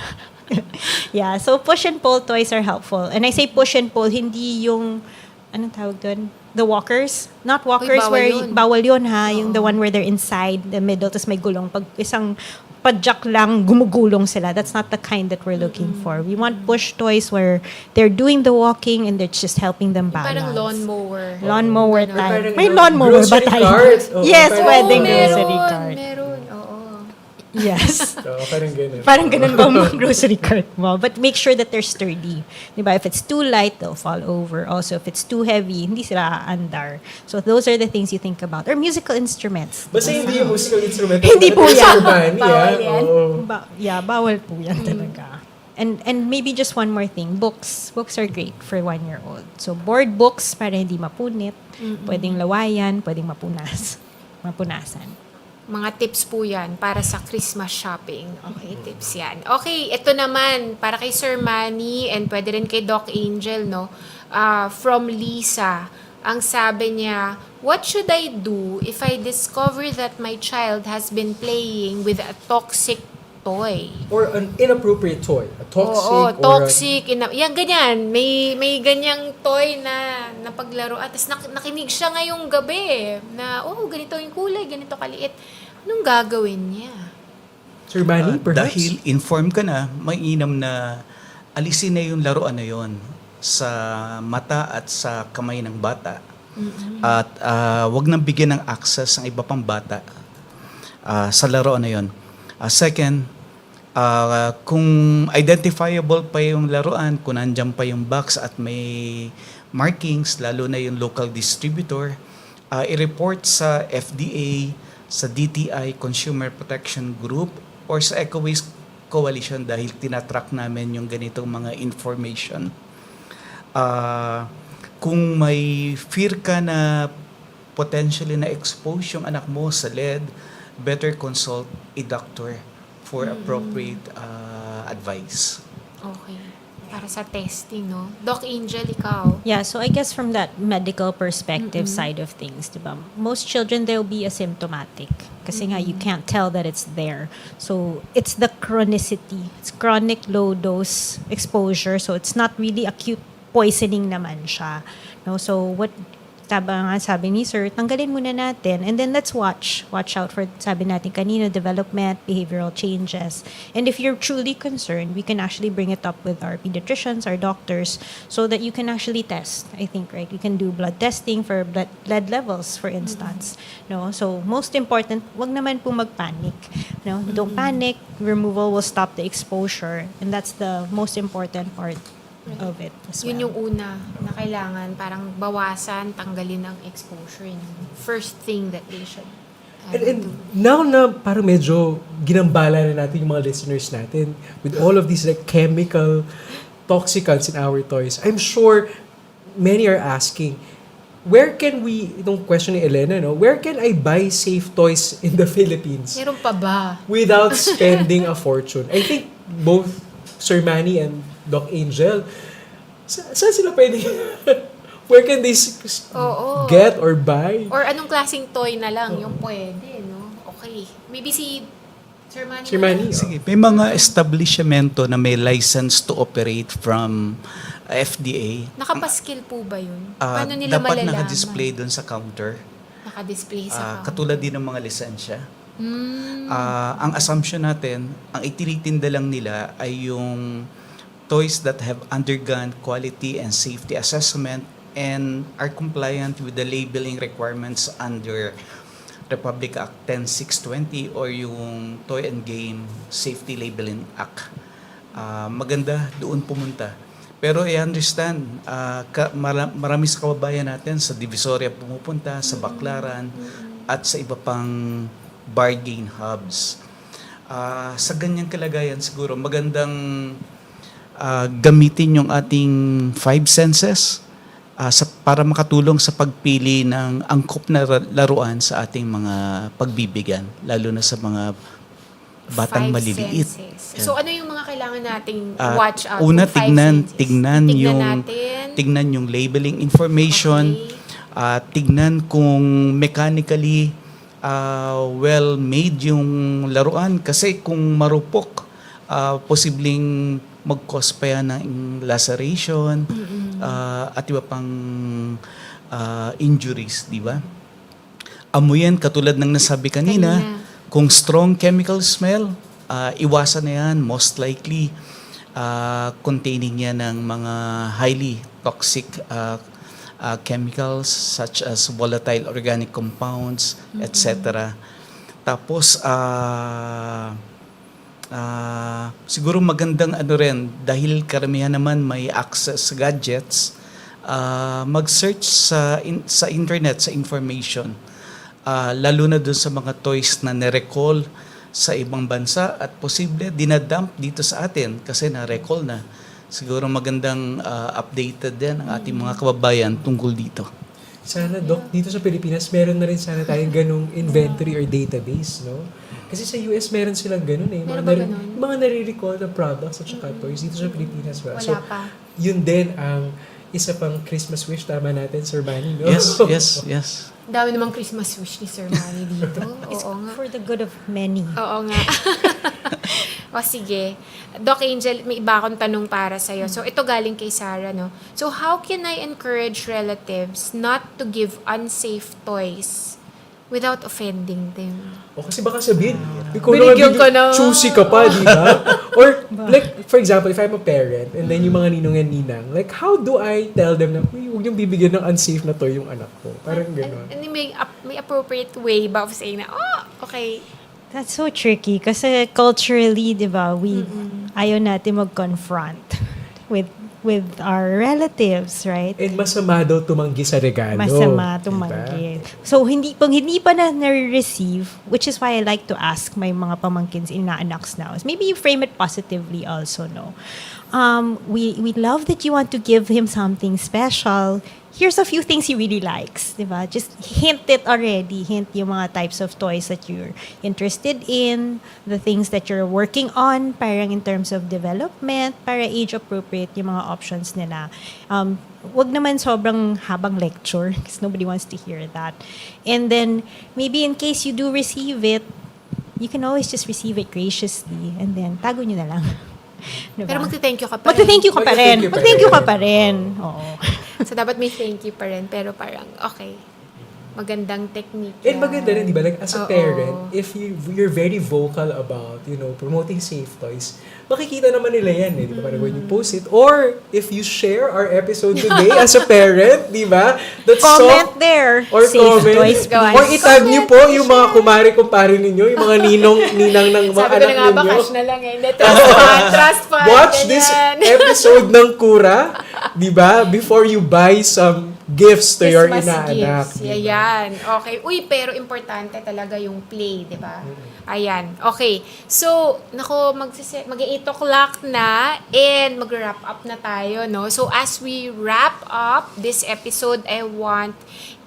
Yeah, so push and pull toys are helpful. And I say push and pull, hindi yung, anong tawag doon? The walkers? Not walkers bawal where, yun. bawal yun ha, yung the one where they're inside the middle, tas may gulong. Pag isang padjak lang, gumugulong sila. That's not the kind that we're looking for. We want push toys where they're doing the walking and they're just helping them balance. Parang lawnmower. Lawnmower Ganun. type. Parang May lawnmower ba grocery tayo? cart. Oo, Yes, parang- pwedeng Oo, grocery cart. Meron, oo. Yes. So, parang ganun. Parang ganun ba ang grocery cart mo? But make sure that they're sturdy. Diba? If it's too light, they'll fall over. Also, if it's too heavy, hindi sila aandar. So those are the things you think about. Or musical instruments. Basta hindi yung musical instrument. Hindi po yan. Manny, Bawal yan. Oo. Bawal po yan talaga. And maybe just one more thing. Books. Books are great for 1-year-old. So board books para hindi mapunit. Pwedeng lawayan, pwedeng mapunasan. Mga tips po yan para sa Christmas shopping. Okay, tips yan. Okay, ito naman, para kay Sir Manny and pwede rin kay Doc Angel, no? From Lisa, ang sabi niya, what should I do if I discover that my child has been playing with a toxic toy? Or an inappropriate toy. A toxic Oo, or toxic. Yan, ganyan. May ganyang toy na paglaro. At nakinig siya ngayong gabi na, ganito yung kulay, ganito kaliit. Anong gagawin niya? Sir Manny, perhaps? Dahil inform ka na, mainam na alisin na yung laruan na yon sa mata at sa kamay ng bata. At wag nang bigyan ng access ang iba pang bata sa laruan na yon. Second, kung identifiable pa yung laruan, kung nandyan pa yung box at may markings, lalo na yung local distributor, i-report sa FDA, sa DTI, Consumer Protection Group, or sa EcoWaste Coalition dahil tinatrack namin yung ganitong mga information. Kung may fear ka na potentially na expose yung anak mo sa lead, better consult a doctor for appropriate advice. Okay. Para sa testing, no? Doc Angel, ikaw? Yeah, so I guess from that medical perspective side of things, diba? Most children, they'll be asymptomatic. Kasi nga, you can't tell that it's there. So, it's the chronicity. It's chronic low-dose exposure. So, it's not really acute poisoning naman siya. No? So, what sabi ni Sir, tanggalin muna natin and then let's watch out for, sabi natin kanina, development, behavioral changes. And if you're truly concerned, we can actually bring it up with our pediatricians, our doctors, so that you can actually test, I think, right? You can do blood testing for lead levels, for instance. No? So, most important, wag naman po magpanic. No? Don't panic. Removal will stop the exposure, and that's the most important part of it as well. Yun yung una na kailangan, parang bawasan, tanggalin ang exposure. Yun yung first thing that they should And now na parang medyo ginambala na natin yung mga listeners natin with all of these like chemical toxicants in our toys, I'm sure many are asking, where can we, itong question ni Elena, no? Where can I buy safe toys in the Philippines Meron pa ba? without spending a fortune? I think both Sir Manny and Doc Angel, saan sila pwede? Where can they Oo. get or buy? Or anong klaseng toy na lang yung pwede, no? Okay. Maybe si Sir Manny. Sir Manny. Sige, may mga establishmento na may license to operate from FDA. Nakapaskil po ba yun? Ah, Paano nila dapat malalaman? naka-display doon sa counter. Naka-display sa counter. Katulad din ng mga lisensya. Ang assumption natin, ang itinitinda lang nila ay yung toys that have undergone quality and safety assessment and are compliant with the labeling requirements under Republic Act 10620 or yung Toy and Game Safety Labeling Act. Maganda doon pumunta. Pero I understand, marami sa kababayan natin sa Divisoria pumupunta, sa Baclaran, at sa iba pang bargain hubs. Sa ganyang kalagayan siguro, magandang gamitin yung ating 5 senses para makatulong sa pagpili ng angkop na laruan sa ating mga pagbibigan, lalo na sa mga batang 5 maliliit. senses. Yeah. So ano yung mga kailangan nating watch out? Una, kung 5 senses? tignan yung labeling information. Okay. Tignan kung mechanically well-made yung laruan. Kasi kung marupok, posibleng mag-cause pa yan ng laceration at iba pang injuries, di ba? Amuyan, katulad ng nasabi kanina. Kung strong chemical smell, iwasan na yan. Most likely, containing yan ng mga highly toxic chemicals such as volatile organic compounds, etc. Tapos, siguro magandang rin, dahil karamihan naman may access sa gadgets, mag-search sa internet, sa information. Lalo na dun sa mga toys na na-recall sa ibang bansa at posible dinadump dito sa atin kasi na-recall na. Siguro magandang updated din ang ating mga kababayan tungkol dito. Sana, Doc, dito sa Pilipinas, meron na rin sana tayong ganung inventory or database, no? Kasi sa US, meron silang ganun eh. Meron ba ganun? Mga nare-recall na products at saka toys dito sa Pilipinas. Ba? Wala So, pa. yun din ang isa pang Christmas wish, tama natin, Sir Manny, no? Yes. Dami namang Christmas wish ni Sir Manny dito. Oo nga. For the good of many. Oo nga. O sige. Doc Angel, may iba akong tanong para sa'yo. So ito galing kay Sarah, no? So how can I encourage relatives not to give unsafe toys without offending them? O kasi baka sabihin, ikaw Binigyan ka na. choosy ka pa, di ba? Or like, for example, if I'm a parent and then yung mga ninong and ninang, like how do I tell them na, uy, huwag niyong bibigyan ng unsafe na toy yung anak ko? Parang gano'n. And may appropriate way ba of saying na, okay. That's so tricky kasi culturally, di ba, ayaw natin mag-confront with our relatives, right? And masama daw tumanggi sa regalo. Masama tumanggi. Diba? So, pag hindi pa na nare-receive, which is why I like to ask my mga pamangkins, ina-anaks now, maybe you frame it positively also, no? We love that you want to give him something special. Here's a few things he really likes, diba? Just hint it already. Hint yung mga types of toys that you're interested in, the things that you're working on, parang in terms of development, para age-appropriate yung mga options nila. Wag naman sobrang habang lecture because nobody wants to hear that. And then, maybe in case you do receive it, you can always just receive it graciously and then tago nyo na lang. Diba? Pero magte-thank you ka pa rin. Magte-thank you ka pa rin. Magte-thank you ka pa rin. Oo. So, dapat may thank you pa rin. Pero parang, okay. Magandang technique. And maganda rin, di ba? Like, as a Oo. parent, if you're very vocal about, promoting safe toys, makikita naman nila yan, eh. Di ba? Parang when you post it. Or, if you share our episode today as a parent, di ba? That's Comment there. Or Safe comment. toys, guys. Or itag niyo po yung mga kumare-kumpare ninyo, yung mga ninang ng mga Sabi ko anak na nga ba, ninyo. cash na lang eh. Hindi, trust fund. Watch this ganyan. episode ng Cura, di ba? Before you buy some gifts to your Christmas inaanak. gifts. Diba? Ayan. Okay. Uy, pero importante talaga yung play, di ba? Ayan. Okay. So, mag-8 o'clock na and mag-wrap up na tayo, no? So, as we wrap up this episode, I want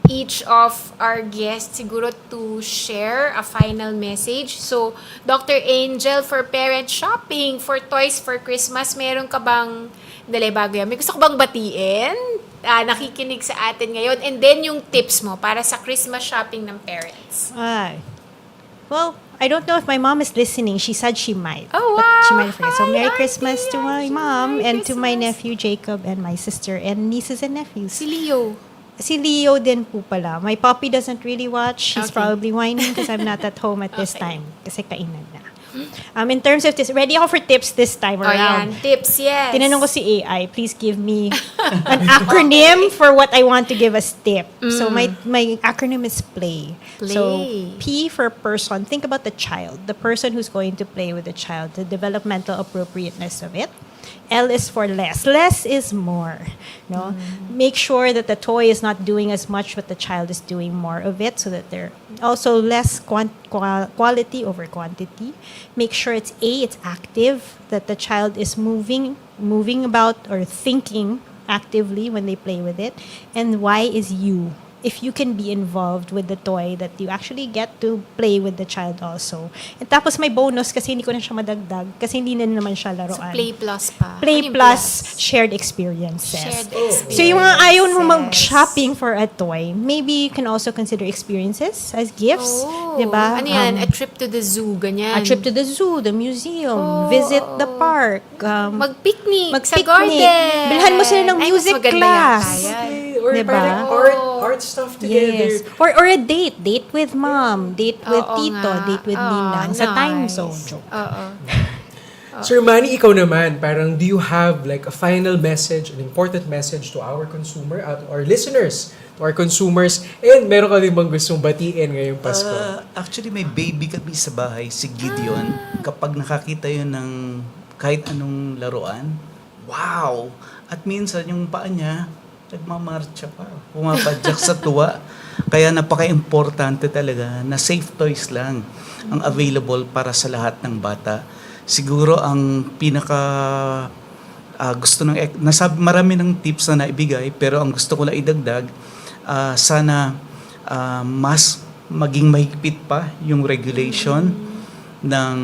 each of our guests siguro to share a final message. So, Dr. Angel, for parent shopping, for toys for Christmas, meron ka bang, bago yan, may gusto ko bang batiin? Nakikinig sa atin ngayon. And then yung tips mo para sa Christmas shopping ng parents. Well, I don't know if my mom is listening. She said she might. Oh, But she wow. might forget. So Hi, Merry Auntie, Christmas to my Auntie. mom Merry and to my Christmas. nephew Jacob and my sister and nieces and nephews. Si Leo. Si Leo din po pala. My puppy doesn't really watch. She's Okay. probably whining because I'm not at home at this Okay. time. Kasi kainan na. In terms of this, ready ako for tips this time Oh, around. yan. Tips, yes. Tinanong ko si AI, please give me an acronym for what I want to give as tip. So my acronym is PLAY. So Play. P for person. Think about the child, the person who's going to play with the child, the developmental appropriateness of it. L is for less. Less is more. No, make sure that the toy is not doing as much, but the child is doing more of it, so that they're also less quality over quantity. Make sure it's active, that the child is moving about or thinking actively when they play with it. And Y is you. If you can be involved with the toy, that you actually get to play with the child also. And tapos may bonus kasi hindi ko na siya madagdag kasi hindi na naman siya So, laruan. Play Plus pa. Play Ano yung plus shared experiences. Shared So yung mga ayaw mo experiences. mag-shopping for a toy, maybe you can also consider experiences as gifts. Oh. Diba? Ano yan? A trip to the zoo, ganyan. A trip to the zoo, the museum, visit the park, Mag-picnic, sa mag-picnic. garden. Bilhan mo sila ng Ay, mas music maganda class. yata yan. Or Diba? parang art stuff together. Yes. Or a date with mom, date with Oo tito, nga. date with Oo, ninang, sa time nice. zone. Joke. Oo. Sir Manny, ikaw naman, parang do you have like a final message, an important message to our consumer, our listeners, to our consumers, and meron ka din bang gustong batiin ngayong Pasko? Actually, may baby kami sa bahay, si Gideon. Kapag nakakita yun ng kahit anong laruan, wow! At minsan yung paa niya, nagmamarcha pa. Pumapadyak sa tuwa. Kaya napaka-importante talaga na safe toys lang ang available para sa lahat ng bata. Siguro ang pinaka gusto ng marami ng tips na naibigay, pero ang gusto ko lang idagdag, sana mas maging mahigpit pa yung regulation ng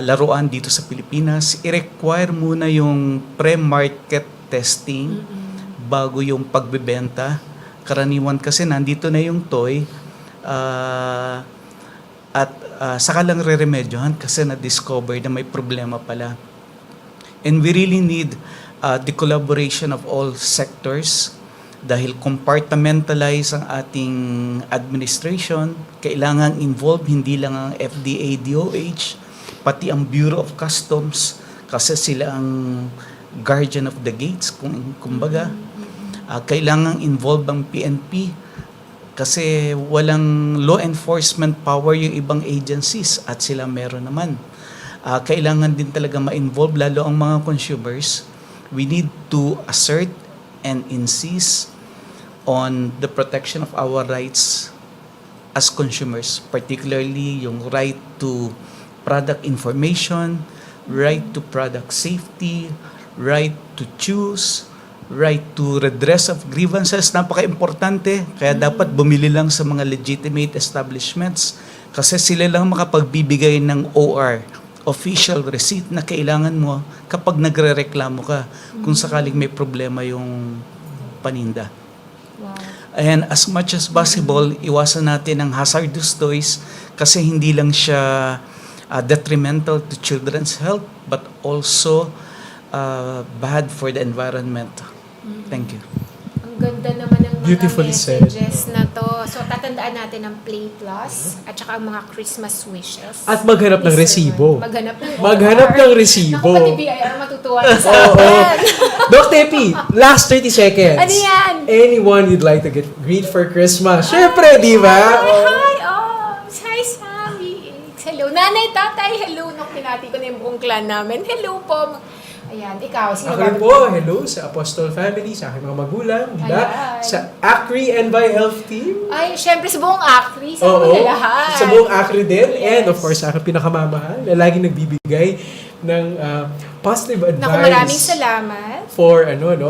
laruan dito sa Pilipinas. I-require muna yung pre-market testing bago yung pagbebenta. Karaniwan kasi nandito na yung toy at saka lang re-remedyohan kasi na-discover na may problema pala. And we really need the collaboration of all sectors dahil compartmentalize ang ating administration. Kailangan involved hindi lang ang FDA, DOH, pati ang Bureau of Customs kasi sila ang guardian of the gates, kumbaga. Kailangan involved ang PNP kasi walang law enforcement power yung ibang agencies at sila meron naman. Kailangan din talaga ma-involve lalo ang mga consumers. We need to assert and insist on the protection of our rights as consumers, particularly yung right to product information, right to product safety, right to choose, right to redress of grievances. Napaka-importante. Kaya dapat bumili lang sa mga legitimate establishments kasi sila lang makapagbibigay ng OR, official receipt, na kailangan mo kapag nagre-reklamo ka kung sakaling may problema yung paninda. Wow. And as much as possible, iwasan natin ang hazardous toys kasi hindi lang siya detrimental to children's health but also bad for the environment. Thank you. Ang ganda naman ng mga Beautifully said. messages na to. So, tatandaan natin ang Play Plus at saka ang mga Christmas wishes. At maghanap ng Ni Sir resibo. Man. Maghanap ng resibo. Naku, pati BIR matutuwa na sa Oo. akin. Doc Tepi, last 30 seconds. Ano yan? Anyone you'd like to greet for Christmas? Syempre, di ba? Hi! Hi, Sammy! Hello. Nanay, tatay, hello. Nung pinati ko na yung buong clan namin. Hello po. Ayan, ikaw. Sino Ako rin po, hello sa Apostol family, sa aking mga magulang, di ba? Ayan. Sa Acri and by Health Team. Ay, syempre sa buong Acri, sa Oo, mga lahat. sa buong Acri din. Yes. And of course, sa aking pinakamamahal na laging nagbibigay ng positive advice. Naku, maraming salamat. For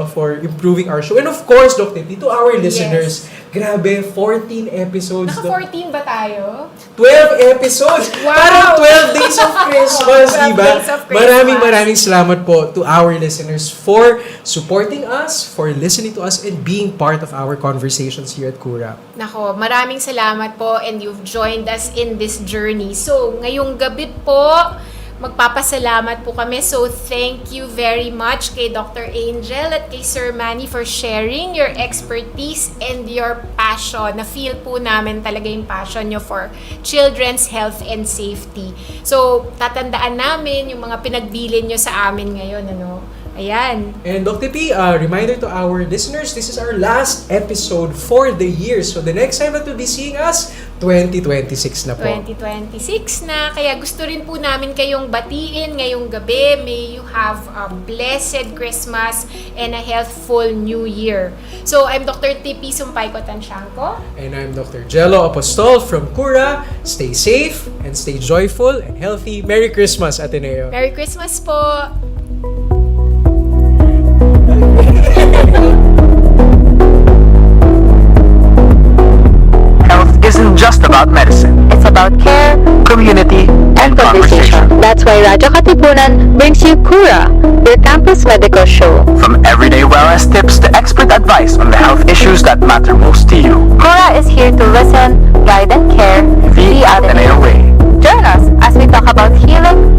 for improving our show. And of course, Dr. P, to our listeners, grabe, 14 episodes. Naka-14 ba tayo? 12 episodes! Wow! Parang 12 days of Christmas, 12 diba? days of Christmas. Maraming salamat po to our listeners for supporting us, for listening to us, and being part of our conversations here at Cura. Nako, maraming salamat po and you've joined us in this journey. So, ngayong gabi po, magpapasalamat po kami. So, thank you very much kay Dr. Angel at kay Sir Manny for sharing your expertise and your passion. Na-feel po namin talaga yung passion nyo for children's health and safety. So, tatandaan namin yung mga pinagbilin nyo sa amin ngayon, ano? Ayan. And Dr. P, reminder to our listeners, this is our last episode for the year. So the next time that you'll be seeing us, 2026 na po. 2026 na. Kaya gusto rin po namin kayong batiin ngayong gabi. May you have a blessed Christmas and a healthful New Year. So, I'm Dr. Tipi Sumpayco Tanshanko. And I'm Dr. Jello Apostol from Cura. Stay safe and stay joyful and healthy. Merry Christmas, Ateneo. Merry Christmas po! Health isn't just about medicine. It's about care Community and conversation. That's why Radyo Katipunan brings you Cura, your campus medical show. From everyday wellness tips to expert advice on the health issues that matter most to you. Cura is here to listen, guide, and care The Ateneo way. Join us as we talk about healing,